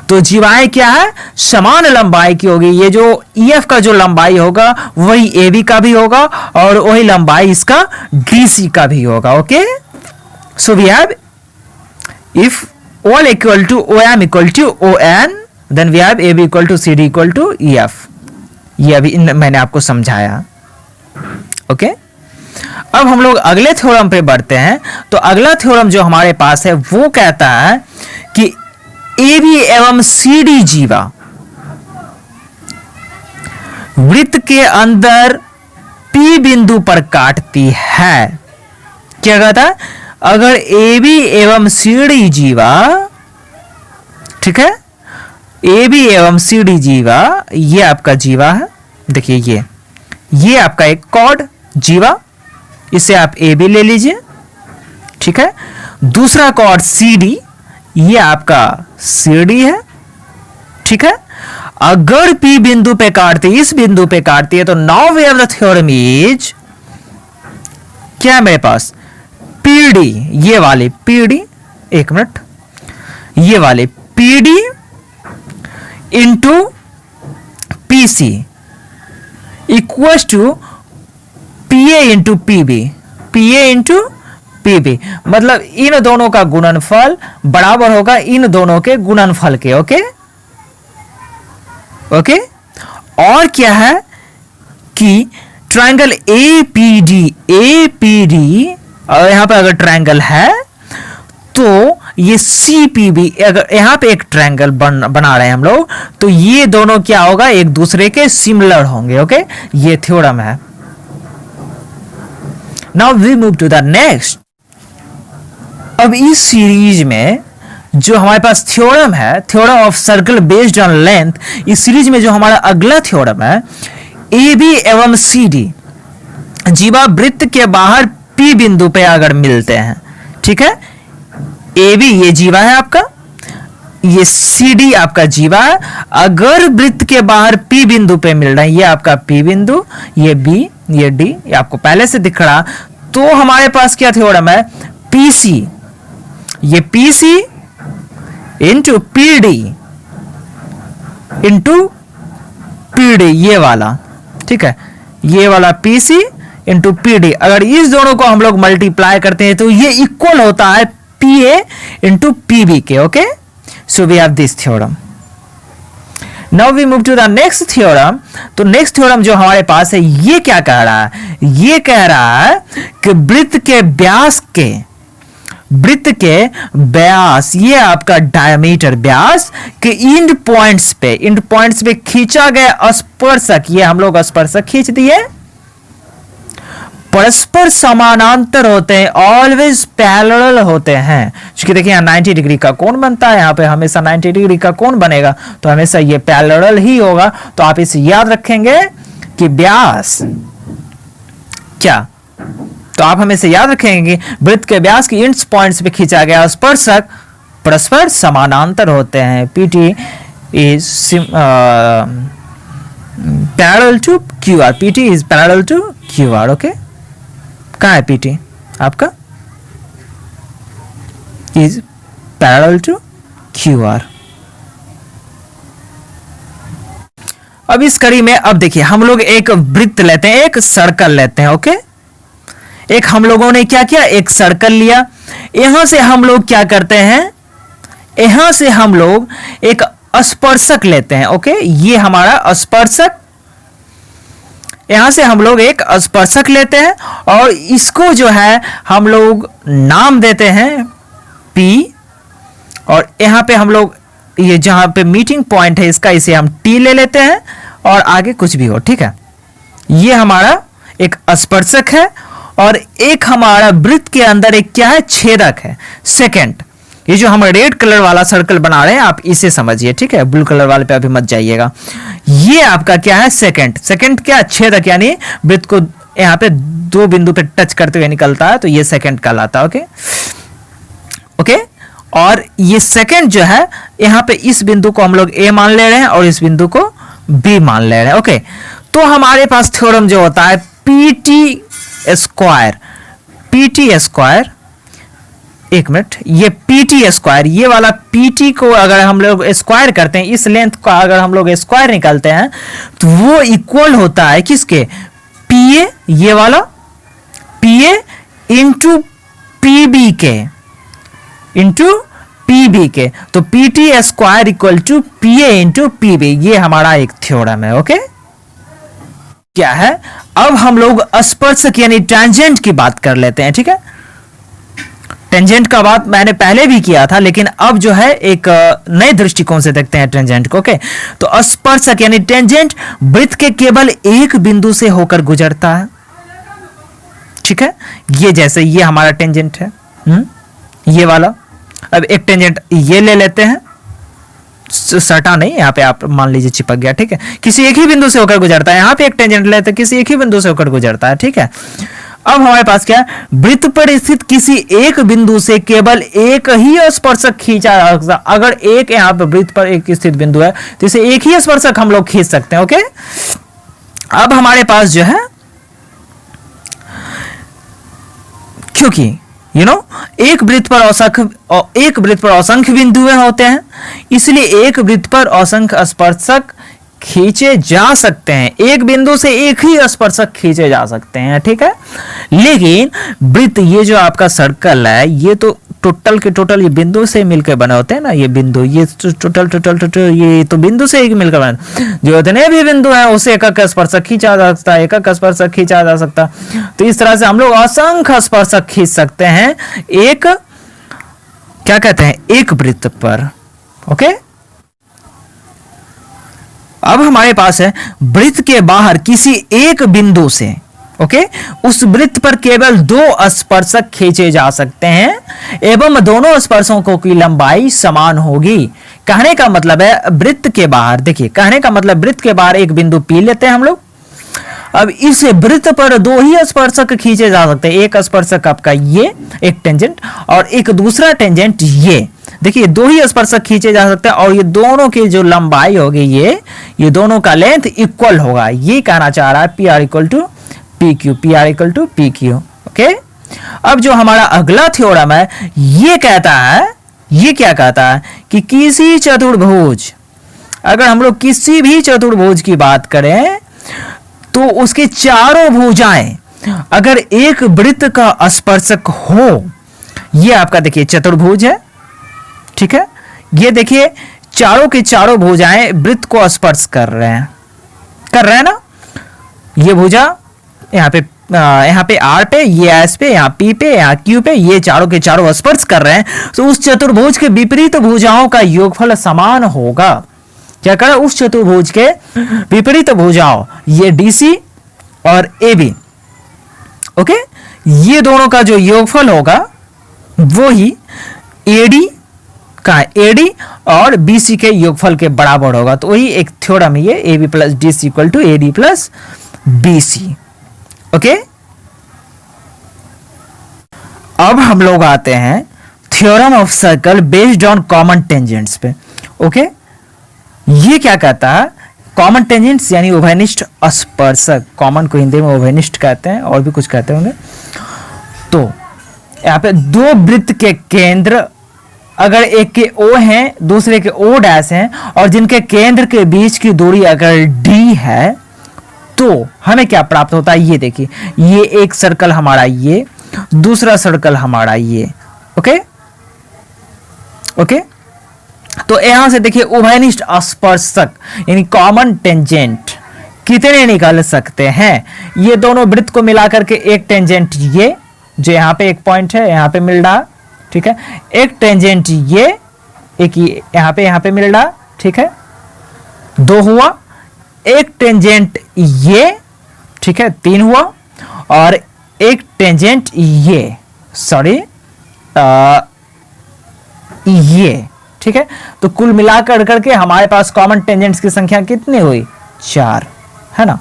तो जीवाएं क्या है, समान लंबाई की होगी। ये जो EF का जो लंबाई होगा वही AB का भी होगा और वही लंबाई इसका DC का भी होगा, okay. So we have if OL equal to OM equal to ON, then we have AB equal to CD equal to EF। ये अभी मैंने आपको समझाया, ओके। अब हम लोग अगले थ्योरम पे बढ़ते हैं। तो अगला थ्योरम जो हमारे पास है वो कहता है कि AB एवं CD जीवा वृत्त के अंदर P बिंदु पर काटती है। क्या कहता है, अगर AB एवं CD जीवा, ठीक है, AB एवं CD जीवा, ये आपका जीवा है, देखिए ये आपका एक कॉर्ड जीवा, इसे आप AB ले लीजिए, ठीक है। दूसरा कॉर्ड CD, ये आपका CD है, ठीक है। अगर P बिंदु पे काटती, इस बिंदु पे काटती है, तो now we have the theorem is क्या है मेरे पास, PD, ये वाले PD, एक मिनट, ये वाले PD into PC equals to PA into PB, PA into PB, मतलब इन दोनों का गुणनफल बराबर होगा इन दोनों के गुणनफल के, ओके ओके। और क्या है कि ट्रायंगल APD और यहां पे अगर ट्रायंगल है तो ये CPB, अगर यहां पे एक ट्रायंगल बना रहे हैं हम लोग, तो ये दोनों क्या होगा, एक दूसरे के सिमिलर होंगे, ओके। ये थ्योरम है। Now we move to the next. अब इस सीरीज में जो हमारे पास थ्योरम है, theorem of circle based on length, इस सीरीज में जो हमारा अगला थ्योरम है, AB एवं CD जीवा वृत्त के बाहर P बिंदु पे अगर मिलते हैं, ठीक है, AB ये जीवा है आपका, ये CD आपका जीवा है, अगर वृत्त के बाहर P बिंदु पे मिल रहा है, ये आपका P बिंदु, ये B, ये D, ये आपको पहले से दिख रहा, तो हमारे पास क्या थ्योरम है, PC, ये PC into PD into PD, ये वाला, ठीक है, ये वाला PC इंटू PD, अगर इस दोनों को हम लोग मल्टीप्लाई करते हैं तो ये इक्वल होता है PA इंटू PB के, okay. So we have this theorem. Now we move to the next theorem. तो नेक्स्ट थ्योरम जो हमारे पास है ये क्या कह रहा है, ये कह रहा है कि वृत्त के व्यास ये आपका डायमीटर व्यास के इंड पॉइंट्स पे खींचा गया स्पर्शक, ये हम लोग स्पर्शक खींच दिए, परस्पर समानांतर होते हैं, ऑलवेज पैरेलल होते हैं। क्योंकि देखिए यहाँ 90 डिग्री का कोण बनता है, यहाँ पे हमेशा 90 डिग्री का कोण बनेगा, तो हमेशा ये पैरेलल ही होगा। तो आप इसे याद रखेंगे कि व्यास क्या, तो आप हमेशा याद रखेंगे कि वृत्त के व्यास की इंड पॉइंट्स पे खींचा गया स्पर्शक परस्पर समानांतर होते हैं। PT is parallel to QR, PT is parallel to QR, okay. कहाँ है PT आपका, is parallel to QR। अब इस कड़ी में अब देखिए हम लोग एक वृत्त लेते हैं, एक सर्कल लेते हैं, ओके। एक हम लोगों ने क्या किया, एक सर्कल लिया, यहां से हम लोग क्या करते हैं, यहां से हम लोग एक स्पर्शक लेते हैं, ओके। ये हमारा स्पर्शक, यहां से हम लोग एक स्पर्शक लेते हैं और इसको जो है हम लोग नाम देते हैं P, और यहां पे हम लोग ये जहां पे मीटिंग पॉइंट है इसका, इसे हम T ले लेते हैं और आगे कुछ भी हो, ठीक है। ये हमारा एक स्पर्शक है और एक हमारा वृत्त के अंदर एक क्या है, छेदक है, सेकंड। ये जो हम रेड कलर वाला सर्कल बना रहे हैं आप इसे समझिए, ठीक है, ब्लू कलर वाले पे अभी मत जाइएगा। ये आपका क्या है, सेकंड क्या, छेदक, यानी वृत्त को यहाँ पे दो बिंदु पे टच करते हुए निकलता है, तो ये सेकंड कहलाता है, ओके। और ये सेकंड जो है यहाँ पे इस बिंदु को हम लोग A मान ले रहे हैं और इस बिंदु को B मान ले रहे हैं, ओके। तो हमारे पास थ्योरम जो होता है PT स्क्वायर, एक मिनट, ये PT स्क्वायर, ये वाला PT को अगर हम लोग स्क्वायर करते हैं, इस लेंथ का अगर हम लोग स्क्वायर निकालते हैं तो वो इक्वल होता है किसके, PA, ये वाला PA इंटू PB के, तो PT square equal to PA into PB, ये हमारा एक थ्योरम है, ओके। क्या है, अब हम लोग स्पर्शक यानी टेंजेंट की बात कर लेते हैं, ठीक है। टेंजेंट का बात मैंने पहले भी किया था, लेकिन अब जो है एक नए दृष्टिकोण से देखते हैं टेंजेंट को, ओके। तो स्पर्शक यानी टेंजेंट वृत्त के केवल एक बिंदु से होकर गुजरता है, ठीक है। ये जैसे ये हमारा टेंजेंट है, ये वाला। अब एक टेंजेंट ये ले लेते हैं, सटा नहीं, यहाँ पे आप मान लीजिए चिपक गया, ठीक है, किसी एक ही बिंदु से होकर गुजरता है। यहाँ पे एक टेंजेंट लेते हैं, किसी एक ही बिंदु से होकर गुजरता है, ठीक है। अब हमारे पास क्या है, वृत्त पर स्थित किसी एक बिंदु से केवल एक ही स्पर्शक खींचा जा सकता है। अगर एक यहाँ पे वृत्त पर एक स्थित बिंदु है तो इसे एक ही स्पर्शक हम लोग खींच सकते हैं, ओके। अब हमारे पास जो है, क्योंकि एक वृत्त पर असंख्य बिंदुएं होते हैं, इसलिए एक वृत्त पर असंख्य स्पर्शक खींचे जा सकते हैं। एक बिंदु से एक ही स्पर्शक खींचे जा सकते हैं, ठीक है। लेकिन वृत्त, ये जो आपका सर्कल है, ये तो टोटल के टोटल ये बिंदु से मिलकर बने होते हैं ना, ये बिंदु, ये टोटल ये तो बिंदु से ही मिलकर बने, जो जितने भी बिंदु हैं उसे एक स्पर्शक खींचा जा सकता है, एक स्पर्शक खींचा जा सकता है। तो इस तरह से हम लोग असंख्य स्पर्शक खींच सकते हैं एक, क्या कहते हैं, एक वृत्त पर, ओके। अब हमारे पास है वृत्त के बाहर किसी एक बिंदु से, ओके, उस वृत्त पर केवल दो स्पर्शक खींचे जा सकते हैं एवं दोनों स्पर्शकों की लंबाई समान होगी। कहने का मतलब है वृत्त के बाहर, देखिए कहने का मतलब वृत्त के बाहर एक बिंदु P लेते हैं हम लोग। अब इस वृत्त पर दो ही स्पर्शक खींचे जा सकते हैं, एक स्पर्शक आपका ये एक टेंजेंट और एक दूसरा टेंजेंट ये, देखिए दो ही स्पर्शक खींचे जा सकते हैं और ये दोनों की जो लंबाई होगी ये दोनों का लेंथ इक्वल होगा। ये कहना चाह रहा है PR equal to PQ, PR equal to PQ, okay. अब जो हमारा अगला थ्योरम है ये कहता है, ये क्या कहता है कि किसी चतुर्भुज, अगर हम लोग किसी भी चतुर्भुज की बात करें तो उसके चारों भुजाएं अगर एक वृत्त का स्पर्शक हो, ये आपका देखिए चतुर्भुज है, ठीक है। ये देखिए चारों के चारों भुजाएं वृत्त को स्पर्श कर रहे हैं ना। ये भुजा यहाँ पे आर पे, ये एस पे, यहाँ पी पे, यहाँ क्यू पे, ये चारों के चारों स्पर्श कर रहे हैं। तो उस चतुर्भुज के विपरीत भुजाओं का योगफल समान होगा। क्या करें, उस चतुर्भुज के विपरीत भुजाओं, ये डीसी और AB, ओके, ये दोनों का जो योगफल होगा वो ही AD का AD और BC के योगफल के बराबर होगा। तो वही एक थ्योरम है ये, AB plus DC equal to AD plus BC। Okay, अब हम लोग आते हैं theorem of circle based on common tangents पे। ओके, ये क्या कहता है, कॉमन टेंजेंट्स यानी उभयनिष्ठ स्पर्शक, कॉमन को हिंदी में उभयनिष्ठ कहते हैं और भी कुछ कहते होंगे। तो यहाँ पे दो वृत्त के केंद्र, अगर एक के O हैं दूसरे के O डैश हैं और जिनके केंद्र के बीच की दूरी अगर D है तो हमें क्या प्राप्त होता है, ये देखिए, ये एक सर्कल हमारा, ये दूसरा सर्कल हमारा, ये। ओके ओके, तो यहां से देखिए उभयनिष्ठ स्पर्शक यानी कॉमन टेंजेंट कितने निकल सकते हैं। ये दोनों वृत्त को मिलाकर के एक टेंजेंट, ये जो यहाँ पे एक पॉइंट है यहाँ पे मिल रहा, ठीक है, एक टेंजेंट ये, एक यहाँ पे मिल रहा, ठीक है, दो हुआ, एक टेंजेंट ये, ठीक है, तीन हुआ, और एक टेंजेंट ये, सॉरी ये, ठीक है। तो कुल मिलाकर करके हमारे पास कॉमन टेंजेंट्स की संख्या कितनी हुई, 4, है ना।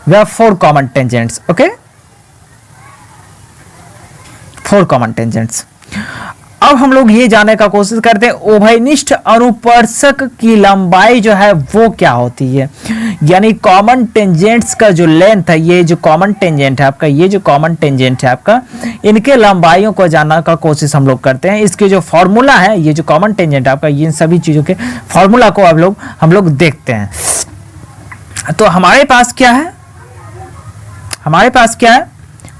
We have 4 common tangents. Okay, 4 common tangents. अब हम लोग ये जानने का कोशिश करते हैं उभयनिष्ठ अनुप्रस्थ की लंबाई जो है वो क्या होती है, यानी कॉमन टेंजेंट्स का जो लेंथ है, ये जो कॉमन टेंजेंट है आपका, ये जो कॉमन टेंजेंट है आपका, इनके लंबाइयों को जानने का कोशिश हम लोग करते हैं। इसके जो फॉर्मूला है, ये जो कॉमन टेंजेंट है आपका, इन सभी चीजों के फॉर्मूला को हम लोग देखते हैं। तो हमारे पास क्या है, हमारे पास क्या है,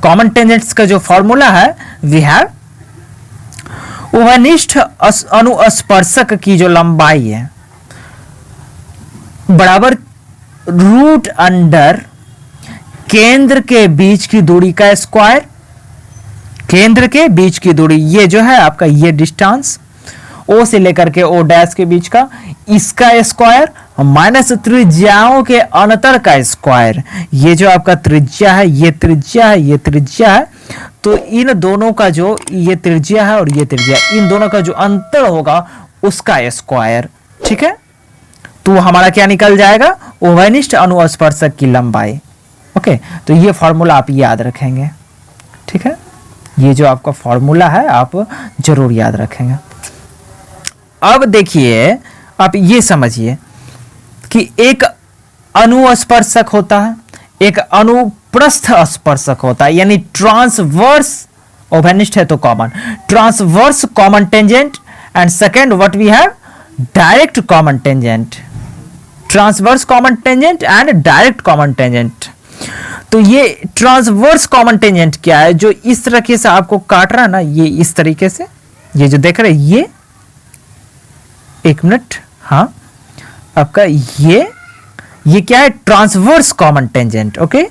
कॉमन टेंजेंट्स का जो फॉर्मूला है, वी हैव उभयनिष्ठ अनुस्पर्शक की जो लंबाई है बराबर रूट अंडर केंद्र के बीच की दूरी का स्क्वायर, केंद्र के बीच की दूरी, ये जो है आपका, ये डिस्टेंस O से लेकर के O डैश के बीच का, इसका स्क्वायर माइनस त्रिज्याओं के अंतर का स्क्वायर। ये जो आपका त्रिज्या है, ये त्रिज्या है, ये त्रिज्या है, तो इन दोनों का जो, ये त्रिज्या है और ये त्रिज्या, इन दोनों का जो अंतर होगा उसका स्क्वायर, ठीक है। तो हमारा क्या निकल जाएगा, उभयनिष्ठ अनुस्पर्शक की लंबाई। ओके, तो ये फॉर्मूला आप याद रखेंगे, ठीक है, ये जो आपका फॉर्मूला है आप जरूर याद रखेंगे। अब देखिए, आप ये समझिए कि एक अनुस्पर्शक होता है, एक अनुप्रस्थ स्पर्शक होता है, यानी ट्रांसवर्स, उभयनिष्ठ है तो common, transverse common tangent, and second what we have, direct common tangent, transverse common tangent and direct common tangent. तो ये ट्रांसवर्स कॉमन टेंजेंट क्या है, जो इस तरीके से आपको काट रहा है ना, ये इस तरीके से, ये जो देख रहे हैं, ये एक मिनट, हाँ, आपका ये क्या है, ट्रांसवर्स कॉमन टेंजेंट। ओके,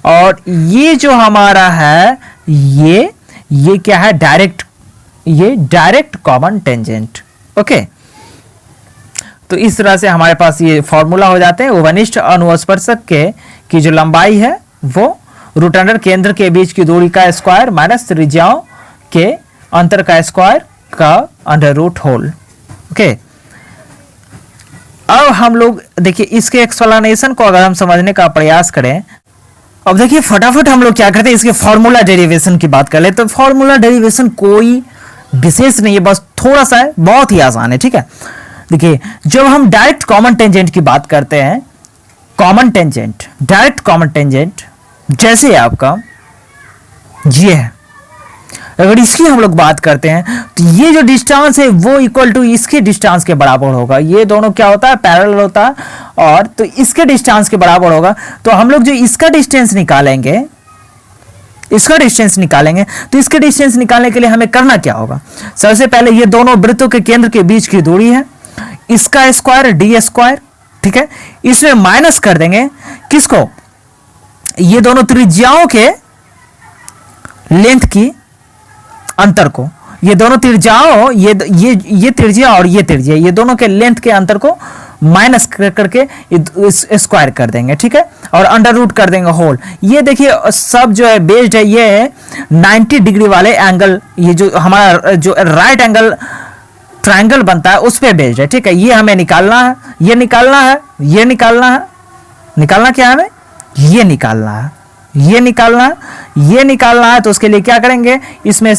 और ये जो हमारा है, ये क्या है, डायरेक्ट, ये डायरेक्ट कॉमन टेंजेंट। ओके, तो इस तरह से हमारे पास ये फॉर्मूला हो जाते हैं। उभयनिष्ठ अनुस्पर्शक के की जो लंबाई है वो रूट अंडर केंद्र के बीच की दूरी का स्क्वायर माइनस त्रिज्याओं के अंतर का स्क्वायर का अंडर रूट होल। ओके, अब हम लोग देखिए इसके एक्सप्लेनेशन को अगर हम समझने का प्रयास करें, अब देखिए फटाफट हम लोग क्या करते हैं, इसके फॉर्मूला डेरिवेशन की बात कर ले। तो फॉर्मूला डेरिवेशन कोई विशेष नहीं है, बस थोड़ा सा है, बहुत ही आसान है, ठीक है। देखिए, जब हम डायरेक्ट कॉमन टेंजेंट की बात करते हैं, common tangent, direct common tangent जैसे आपका ये है, अगर इसकी हम लोग बात करते हैं तो ये जो डिस्टेंस है वो इक्वल टू इसके डिस्टेंस के बराबर होगा। ये दोनों क्या होता है, पैरेलल होता है, और तो इसके डिस्टेंस के बराबर होगा। तो हम लोग जो इसका डिस्टेंस निकालेंगे, इसका डिस्टेंस निकालेंगे, तो इसके डिस्टेंस निकालने के लिए हमें करना क्या होगा, सबसे पहले ये दोनों वृत्तों के केंद्र के बीच की दूरी है, इसका स्क्वायर डी स्क्वायर, ठीक है। इसमें माइनस कर देंगे किसको, ये दोनों त्रिज्याओं के लेंथ की अंतर को, ये दोनों त्रिज्याओं, ये त्रिज्या और ये त्रिज्या, ये दोनों के लेंथ के अंतर को माइनस करके स्क्वायर कर देंगे, ठीक है। और अंडर रूट कर देंगे होल। ये देखिए सब जो है बेस्ड है, ये 90 डिग्री वाले एंगल, ये जो हमारा जो राइट एंगल ट्रायंगल बनता है उस पे बेस्ड है, ठीक है। ये हमें निकालना है, ये निकालना है, ये निकालना है, निकालना क्या है हमें, ये निकालना है, ये निकालना है, ये निकालना है। तो उसके लिए क्या करेंगे, इसमें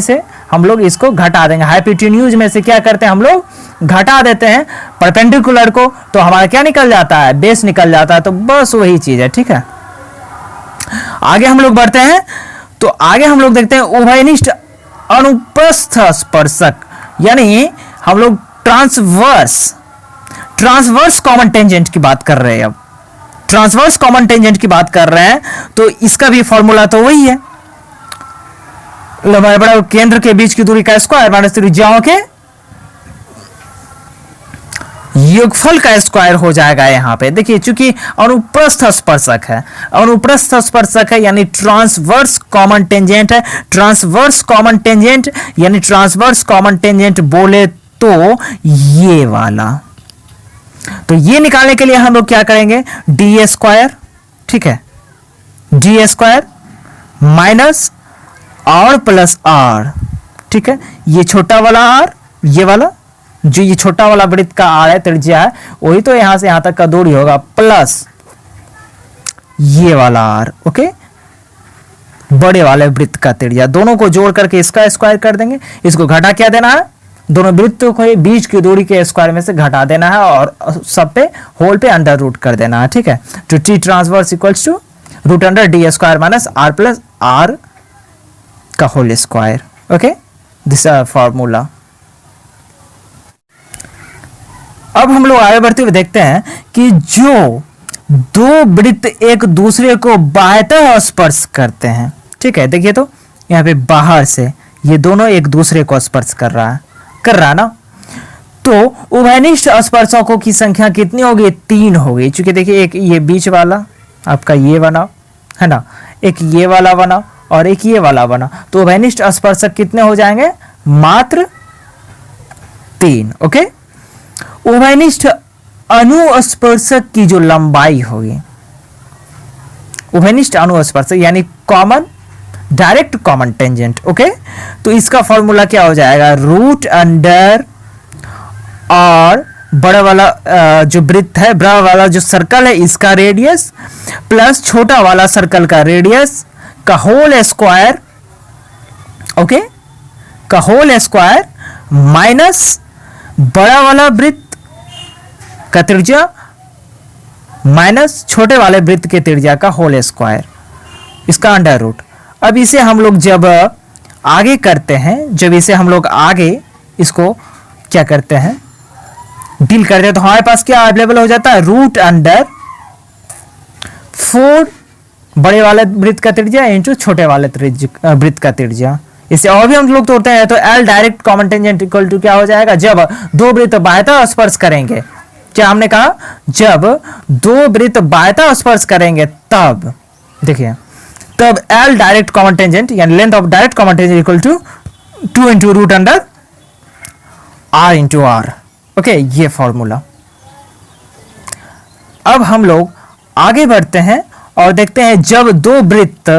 से हम लोग इसको घटा देंगे। हाइपोटेन्यूज में से क्या करते हैं हम लोग, घटा देते हैं परपेंडिकुलर को, तो हमारा क्या निकल जाता है, बेस निकल जाता है। तो बस वही चीज है, ठीक है। आगे हम लोग बढ़ते हैं, तो आगे हम लोग देखते हैं उभयनिष्ठ अनुप्रस्थ स्पर्शक, यानी हम लोग ट्रांसवर्स कॉमन टेंजेंट की बात कर रहे हैं। अब ट्रांसवर्स कॉमन टेंजेंट की बात कर रहे हैं, तो इसका भी फॉर्मूला तो वही है, लंबाई बड़ा केंद्र के बीच की दूरी का स्क्वायर माइनस त्रिज्याओं के योगफल का स्क्वायर हो जाएगा। यहां पे देखिए, चूंकि अनुप्रस्थ स्पर्शक है, अनुप्रस्थ स्पर्शक है यानी ट्रांसवर्स कॉमन टेंजेंट है। ट्रांसवर्स कॉमन टेंजेंट यानी ट्रांसवर्स कॉमन टेंजेंट बोले तो ये वाला, तो ये निकालने के लिए हम लोग क्या करेंगे, डी स्क्वायर, ठीक है, D square minus R plus R, ठीक है। ये छोटा वाला आर, ये वाला जो ये छोटा वाला वृत्त का आर है, त्रिज्या है, वही तो यहां से यहां तक का दूरी होगा, प्लस ये वाला आर, ओके, बड़े वाले वृत्त का त्रिज्या, दोनों को जोड़ करके इसका स्क्वायर कर देंगे। इसको घटा क्या देना है, दोनों वृत्तों को बीच की दूरी के स्क्वायर में से घटा देना है और सब पे होल पे अंडर रूट कर देना है, ठीक है। तो T transverse equals to root under D square minus R plus R का whole square, okay, this is formula. अब हम लोग आगे बढ़ते हुए देखते हैं कि जो दो वृत्त एक दूसरे को बाह्यतः स्पर्श करते हैं, ठीक है। देखिए तो यहाँ पे बाहर से ये दोनों एक दूसरे को स्पर्श कर रहा ना, तो उभयनिष्ठ स्पर्शकों की संख्या कितनी होगी, 3 होगी। चूंकि देखिए एक ये बीच वाला आपका ये बना है ना, एक ये वाला बना और एक ये वाला बना, तो उभयनिष्ठ स्पर्शक कितने हो जाएंगे, मात्र 3, ओके। उभयनिष्ठ अनुस्पर्शक की जो लंबाई होगी, उभयनिष्ठ अनुस्पर्शक यानी common direct common tangent, okay, तो इसका फॉर्मूला क्या हो जाएगा, रूट अंडर और बड़ा वाला जो वृत्त है, बड़ा वाला जो सर्कल है इसका रेडियस प्लस छोटा वाला सर्कल का रेडियस का होल स्क्वायर, ओके, का होल स्क्वायर माइनस बड़ा वाला वृत्त का त्रिज्या माइनस छोटे वाले वृत्त के त्रिज्या का होल स्क्वायर, इसका अंडर रूट। अब इसे हम लोग जब आगे करते हैं, जब इसे हम लोग आगे इसको क्या करते हैं, डील करते हैं, तो हमारे पास क्या अवेलेबल हो जाता है, रूट अंडर 4 बड़े वाले वृत्त का त्रिज्या इंटू छोटे वाले वृत्त का त्रिज्या। इसे और भी हम लोग तोड़ते हैं, तो L direct common tangent equal to क्या हो जाएगा, जब दो वृत्त बाह्यतः स्पर्श करेंगे, क्या हमने कहा, जब दो वृत्त बाह्यतः स्पर्श करेंगे तब, देखिए, तब एल डायरेक्ट कॉमन टेंजेंट यानी length of direct common tangent equal to 2 into root under R into R, okay, ये फॉर्मूला। अब हम लोग आगे बढ़ते हैं और देखते हैं जब दो वृत्त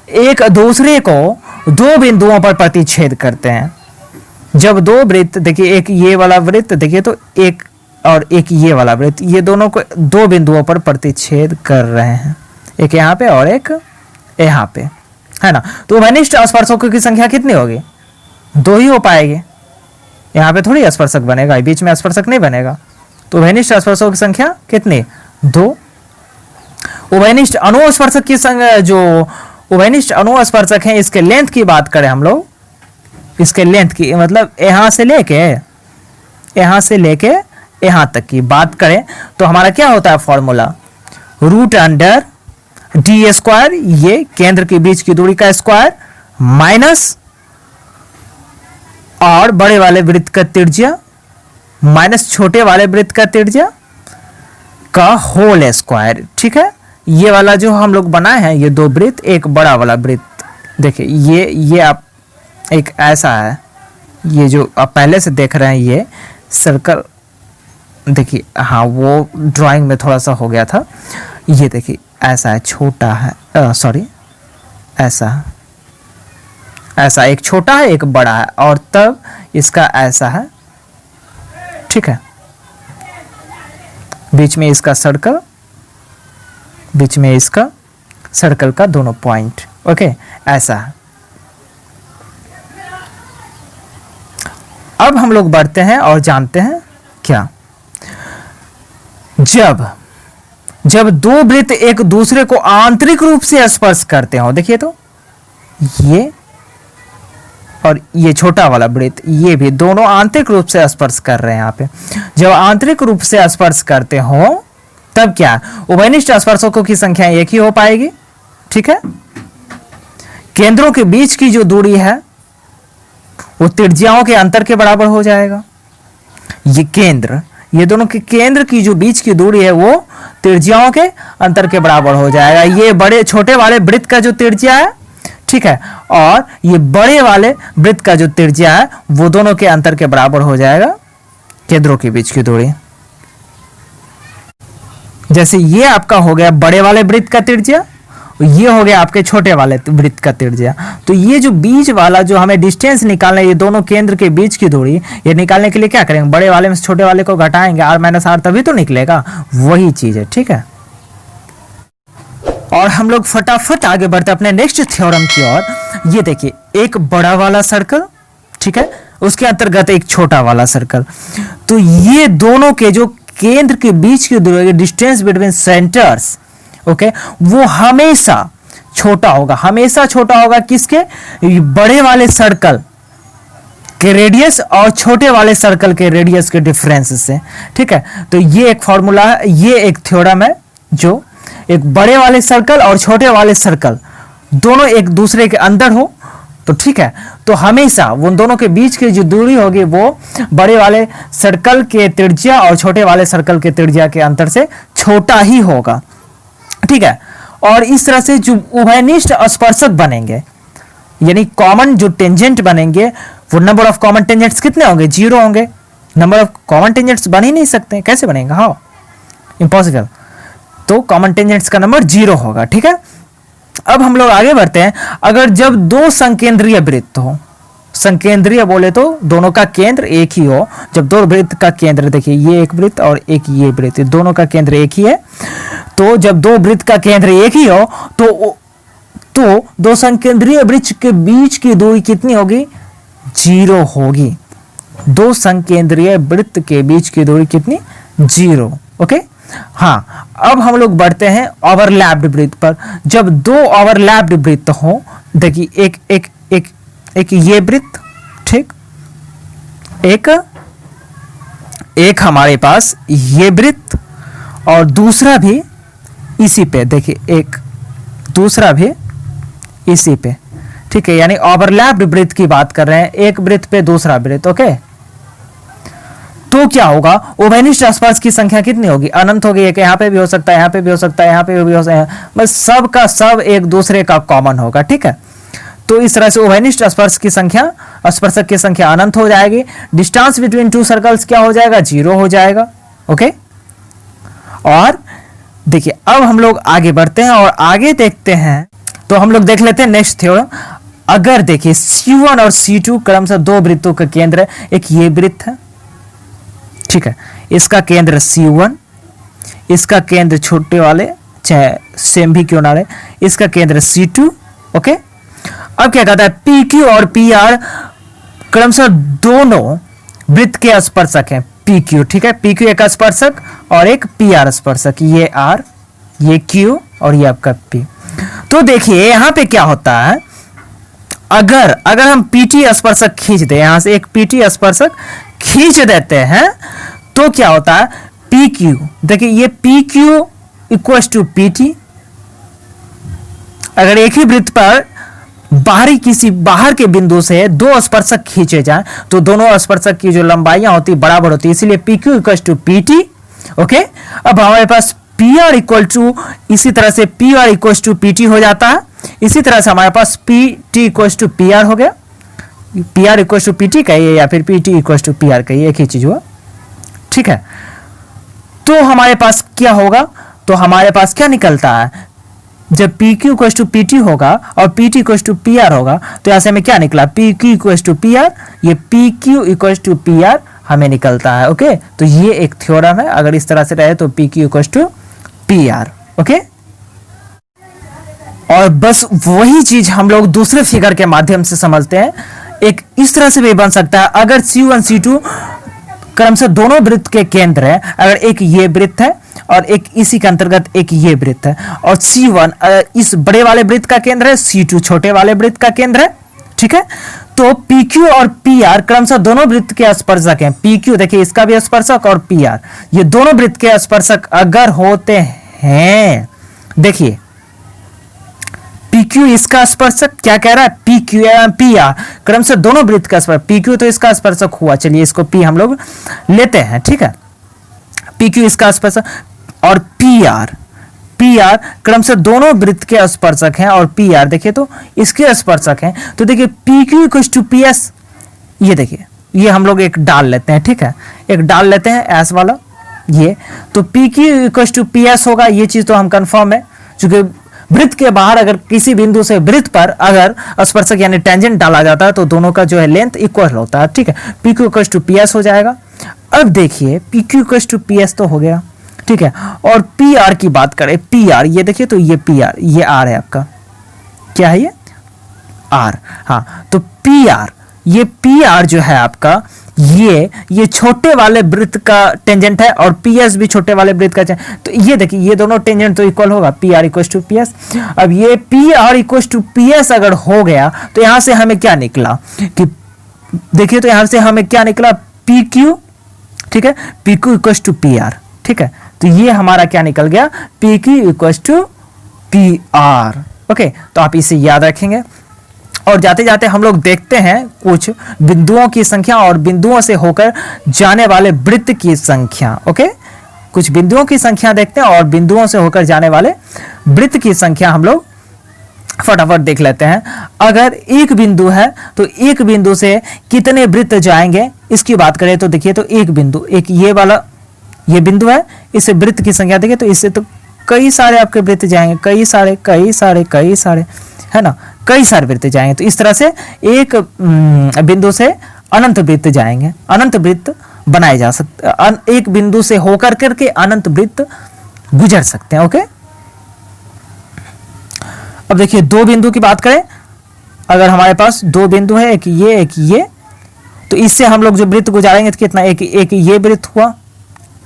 एक दूसरे को दो बिंदुओं पर प्रतिच्छेद करते हैं, जब दो वृत्त, देखिए एक ये वाला वृत्त, देखिए तो एक और एक ये वाला वृत्त, ये दोनों को दो बिंदुओं पर प्रतिच्छेद कर रहे हैं, एक यहाँ पे और एक यहाँ पे, है ना। तो उभयनिष्ठ स्पर्शकों की संख्या कितनी होगी, 2 ही हो पाएगी, यहाँ पे थोड़ी स्पर्शक बनेगा, बीच में स्पर्शक नहीं बनेगा। तो उभयनिष्ठ स्पर्शकों की संख्या कितनी, 2। उभयनिष्ठ अनुस्पर्शक की संख्या, जो उभयनिष्ठ अनुस्पर्शक हैं, इसके लेंथ की बात करें हम लोग, इसके लेंथ की मतलब यहां से लेके यहां तक की बात करें, तो हमारा क्या होता है formula, root under D square, ये केंद्र के बीच की दूरी का स्क्वायर, माइनस और बड़े वाले वृत्त का त्रिज्या माइनस छोटे वाले वृत्त का त्रिज्या का होल स्क्वायर। ठीक है, ये वाला जो हम लोग बनाए हैं, ये दो वृत्त, एक बड़ा वाला वृत्त, देखिए ये आप एक ऐसा है, ये जो आप पहले से देख रहे हैं ये सर्कल, देखिए हाँ वो ड्राइंग में थोड़ा सा हो गया था, ये देखिए ऐसा है, छोटा है, सॉरी ऐसा एक छोटा है एक बड़ा है, और तब इसका ऐसा है। ठीक है, बीच में इसका सर्कल, बीच में इसका सर्कल का दोनों पॉइंट, ओके ऐसा है। अब हम लोग बढ़ते हैं और जानते हैं क्या, जब दो वृत्त एक दूसरे को आंतरिक रूप से स्पर्श करते हो, देखिए तो ये और ये छोटा वाला वृत्त, ये भी दोनों आंतरिक रूप से स्पर्श कर रहे हैं। यहाँ पे जब आंतरिक रूप से स्पर्श करते हो तब क्या, उभयनिष्ठ स्पर्शकों की संख्या एक ही हो पाएगी। ठीक है, केंद्रों के बीच की जो दूरी है वो त्रिज्याओं के अंतर के बराबर हो जाएगा। ये दोनों के केंद्र की जो बीच की दूरी है वो त्रिज्याओं के अंतर के बराबर हो जाएगा। ये बड़े छोटे वाले वृत्त का जो त्रिज्या है, ठीक है, और ये बड़े वाले वृत्त का जो त्रिज्या है वो दोनों के अंतर के बराबर हो जाएगा केंद्रों के बीच की दूरी। जैसे ये आपका हो गया बड़े वाले वृत्त का त्रिज्या, ये हो गया आपके छोटे वाले वृत्त का त्रिज्या। तो ये जो बीच वाला जो हमें डिस्टेंस निकालना है, ये दोनों केंद्र के बीच की दूरी, ये निकालने के लिए क्या करेंगे, बड़े वाले में से छोटे वाले को घटाएंगे, r माइनस r तभी तो निकलेगा, वही चीज है। ठीक है, और हम लोग फटाफट आगे बढ़ते अपने नेक्स्ट थ्योरम की ओर। ये देखिए एक बड़ा वाला सर्कल, ठीक है, उसके अंतर्गत एक छोटा वाला सर्कल, तो ये दोनों के जो केंद्र के बीच की दूरी, डिस्टेंस बिटवीन सेंटर्स, ओके, वो हमेशा छोटा होगा, हमेशा छोटा होगा किसके, बड़े वाले सर्कल के रेडियस और छोटे वाले सर्कल के रेडियस के डिफरेंस से। ठीक है, तो ये एक फॉर्मूला है, ये एक थ्योरम है, जो एक बड़े वाले सर्कल और छोटे वाले सर्कल दोनों एक दूसरे के अंदर हो तो ठीक है, तो हमेशा उन दोनों के बीच की जो दूरी होगी वो बड़े वाले सर्कल के त्रिज्या और छोटे वाले सर्कल के त्रिज्या के अंतर से छोटा ही होगा। ठीक है, और इस तरह से जो उभयनिष्ठ स्पर्शक बनेंगे, यानी कॉमन जो टेंजेंट बनेंगे, वो नंबर ऑफ कॉमन टेंजेंट्स कितने होंगे, 0 होंगे। नंबर ऑफ कॉमन टेंजेंट्स बन ही नहीं सकते, कैसे बनेगा, हाँ इम्पॉसिबल। तो कॉमन टेंजेंट्स का नंबर 0 होगा। ठीक है, अब हम लोग आगे बढ़ते हैं। अगर जब दो संकेंद्रीय वृत्त हो, संकेंद्रीय बोले तो दोनों का केंद्र एक ही हो, जब दो वृत्त का केंद्र, देखिए ये एक वृत्त और एक ये वृत्त, दोनों का केंद्र एक ही है, तो जब दो वृत्त का केंद्र एक ही हो तो दो संकेंद्रीय वृत्त के बीच की दूरी कितनी होगी, 0 होगी। दो संकेंद्रीय वृत्त के बीच की दूरी कितनी, 0। ओके, हाँ, अब हम लोग बढ़ते हैं ओवरलैप्ड वृत्त पर। जब दो ओवरलैप्ड वृत्त हो, देखिए एक ये वृत्त, ठीक, एक हमारे पास ये वृत्त और दूसरा भी इसी पे, देखिए एक दूसरा भी इसी पे, ठीक है, यानी ओवरलैप्ड वृत्त की बात कर रहे हैं, एक वृत्त पे दूसरा वृत्त। ओके, तो क्या होगा, उभयनिष्ठ स्पर्श की संख्या कितनी होगी, अनंत होगी। एक यहाँ पे भी हो सकता है, यहाँ पे भी हो सकता है, यहाँ पे भी हो सकता है, बस सब का सब एक दूसरे का कॉमन होगा। ठीक है, तो इस तरह से उभयनिष्ठ स्पर्श की संख्या, स्पर्शक की संख्या अनंत हो जाएगी। डिस्टेंस बिटवीन टू सर्कल्स क्या हो जाएगा, 0 हो जाएगा। ओके, और देखिए अब हम लोग आगे बढ़ते हैं और आगे देखते हैं, तो हम लोग देख लेते हैं नेक्स्ट थ्योरम। अगर देखिए C1 और C2 क्रमशः दो वृत्तों का केंद्र है, एक ये वृत्त है, ठीक है, इसका केंद्र C1, इसका केंद्र छोटे वाले चाहे सेम भी क्यों ना रहे, इसका केंद्र C2। ओके, अब क्या कहता है, PQ और PR क्रमशः दोनों वृत्त के स्पर्शक हैं, PQ, ठीक है, PQ एक स्पर्शक और एक PR स्पर्शक, ये R, ये Q और ये आपका P। तो देखिए यहां पे क्या होता है, अगर हम PT स्पर्शक खींच दे, यहां से एक PT स्पर्शक खींच देते हैं तो क्या होता है, PQ, देखिए ये PQ इक्वल्स टू PT। अगर एक ही वृत्त पर बाहरी किसी बाहर के बिंदु से दो स्पर्शक खींचे जाएं तो दोनों स्पर्शक की जो लंबाइयां होती बराबर होती है, इसीलिए P Q equal to P T. Okay, अब हमारे पास पी आर इक्वल टू, इसी तरह से P R equal to P T हो जाता है। इसी तरह से हमारे पास P T equal to P R हो गया। P R equal to P T कहिए या फिर P T equal to P R कहिए, एक ही चीज हुआ। ठीक है, तो हमारे पास क्या होगा, तो हमारे पास क्या निकलता है, जब P Q equal to P T होगा और P T equal to P R होगा तो ऐसे में क्या निकला, P Q equal to P R, ये P Q equal to P R हमें निकलता है। ओके, तो ये एक थ्योरम है, अगर इस तरह से रहे तो P Q equal to P R. Okay, और बस वही चीज हम लोग दूसरे फिगर के माध्यम से समझते हैं। एक इस तरह से भी बन सकता है, अगर C1 C2 क्रम से दोनों वृत्त के केंद्र है, अगर एक ये वृत्त है और एक इसी के अंतर्गत एक ये वृत्त है, और C1 इस बड़े वाले वृत्त का केंद्र है, C2 छोटे वाले वृत्त का केंद्र है। ठीक है, तो PQ और PR क्रम से दोनों वृत्त के स्पर्शक हैं। PQ देखिए इसका भी स्पर्शक और PR, ये दोनों वृत्त के स्पर्शक अगर होते हैं, देखिए PQ इसका स्पर्शक क्या कह रहा है, PQ PR क्रम से दोनों वृत्त का स्पर्शक, PQ तो इसका स्पर्शक हुआ, चलिए इसको P हम लोग लेते हैं। ठीक है, PQ इसका स्पर्शक और PR क्रम से दोनों वृत्त के स्पर्शक हैं, और PR देखिए तो इसके स्पर्शक हैं। तो देखिए PQ इक्वल टू PS, ये देखिए ये हम लोग एक डाल लेते हैं। ठीक है, एक डाल लेते हैं एस वाला ये, तो PQ इक्वल टू PS होगा, ये चीज तो हम कंफर्म है, क्योंकि वृत्त के बाहर अगर किसी बिंदु से वृत्त पर अगर स्पर्शक यानी टेंजेंट डाला जाता है तो दोनों का जो है लेंथ इक्वल होता है। ठीक है, PQ इक्वल टू PS हो जाएगा। अब देखिए PQ इक्वल टू PS तो हो गया। ठीक है, और PR की बात करें, PR ये देखिए तो ये PR, ये R है आपका, क्या है ये R। हाँ, तो ये PR जो है आपका, ये छोटे वाले वृत्त का टेंजेंट है और PS भी छोटे वाले वृत्त का, तो ये देखिए ये दोनों टेंजेंट तो इक्वल होगा, PR इक्वल टू PS। अब ये PR इक्वल टू PS अगर हो गया तो यहां से हमें क्या निकला कि देखिए, तो यहां से हमें क्या निकला, PQ। ठीक है, PQ इक्वल टू PR। ठीक है, तो ये हमारा क्या निकल गया, PQ equal to PR। Okay, तो आप इसे याद रखेंगे। और जाते जाते हम लोग देखते हैं कुछ बिंदुओं की संख्या और बिंदुओं से होकर जाने वाले वृत्त की संख्या। ओके, कुछ बिंदुओं की संख्या देखते हैं और बिंदुओं से होकर जाने वाले वृत्त की संख्या हम लोग फटाफट देख लेते हैं। अगर एक बिंदु है तो एक बिंदु से कितने वृत्त जाएंगे, इसकी बात करें तो देखिए, तो एक बिंदु, एक ये वाला ये बिंदु है, इस वृत्त की संख्या देखिए तो इससे तो कई सारे आपके वृत्त जाएंगे, कई सारे, है ना, कई सारे वृत्त जाएंगे। तो इस तरह से एक बिंदु से अनंत वृत्त जाएंगे, अनंत वृत्त बनाए जा सकते, एक बिंदु से होकर करके अनंत वृत्त गुजर सकते हैं। ओके, अब देखिए दो बिंदु की बात करें, अगर हमारे पास दो बिंदु है, एक ये, तो इससे हम लोग जो वृत्त गुजारेंगे तो कितना, एक ये वृत्त हुआ,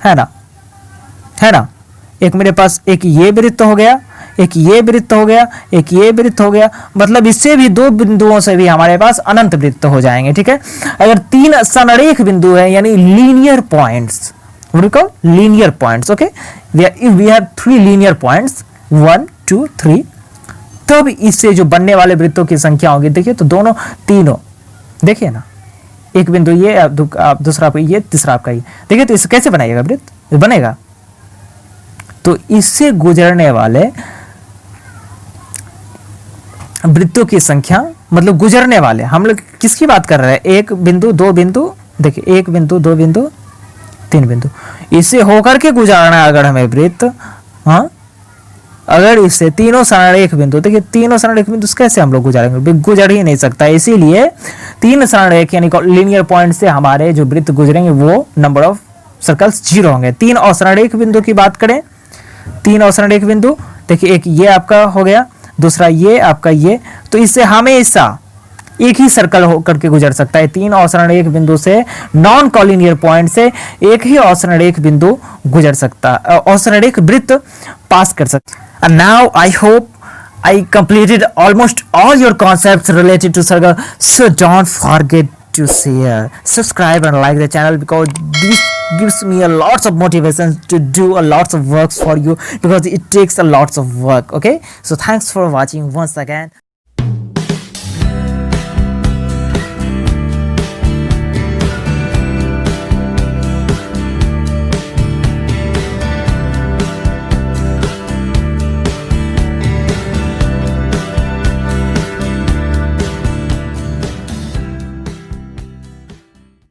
है ना, एक मेरे पास एक ये वृत्त हो गया, एक ये वृत्त हो गया, एक ये वृत्त हो गया, मतलब इससे भी दो बिंदुओं से भी हमारे पास अनंत वृत्त हो जाएंगे। ठीक है, अगर तीन संरेख बिंदु है यानी linear points, linear points. Okay, we have 3 linear points 1 2 3, तब इससे जो बनने वाले वृत्तों की संख्या होगी, देखिए तो दोनों तीनों, देखिए ना, एक बिंदु ये, दूसरा आपका ये, तीसरा आपका ये, देखिए तो इसे कैसे बनाइएगा वृत्त, बनेगा। तो इससे गुजरने वाले वृत्तों की संख्या, मतलब गुजरने वाले, हम लोग किसकी बात कर रहे हैं, एक बिंदु, दो बिंदु, देखिए एक बिंदु, दो बिंदु, तीन बिंदु, इससे होकर के गुजारना है अगर हमें वृत्त। हाँ, अगर इससे तीनों संरेख बिंदु, देखिए तीनों संरेख बिंदु कैसे हम लोग गुजारेंगे, गुजर ही नहीं सकता, इसीलिए तीन संरेख यानी लीनियर पॉइंट से हमारे जो वृत्त गुजरेंगे वो नंबर ऑफ सर्कल्स 0 होंगे। तीन असंरेख बिंदु की बात करें, तीन असंरेख बिंदु, देखिए एक ये आपका हो गया, दूसरा ये आपका ये, तो इससे हमेशा एक ही सर्कल होकर के गुजर सकता है। तीन असंरेख बिंदु से, नॉन कॉलिनियर पॉइंट से एक ही असंरेख बिंदु गुजर सकता है, असंरेख वृत्त पास कर सकता है। And now I hope I completed almost all your concepts related to circle, so don't forget to share, subscribe and like the channel, because this gives me a lots of motivation to do a lots of works for you, because it takes a lots of work. Okay, so thanks for watching once again.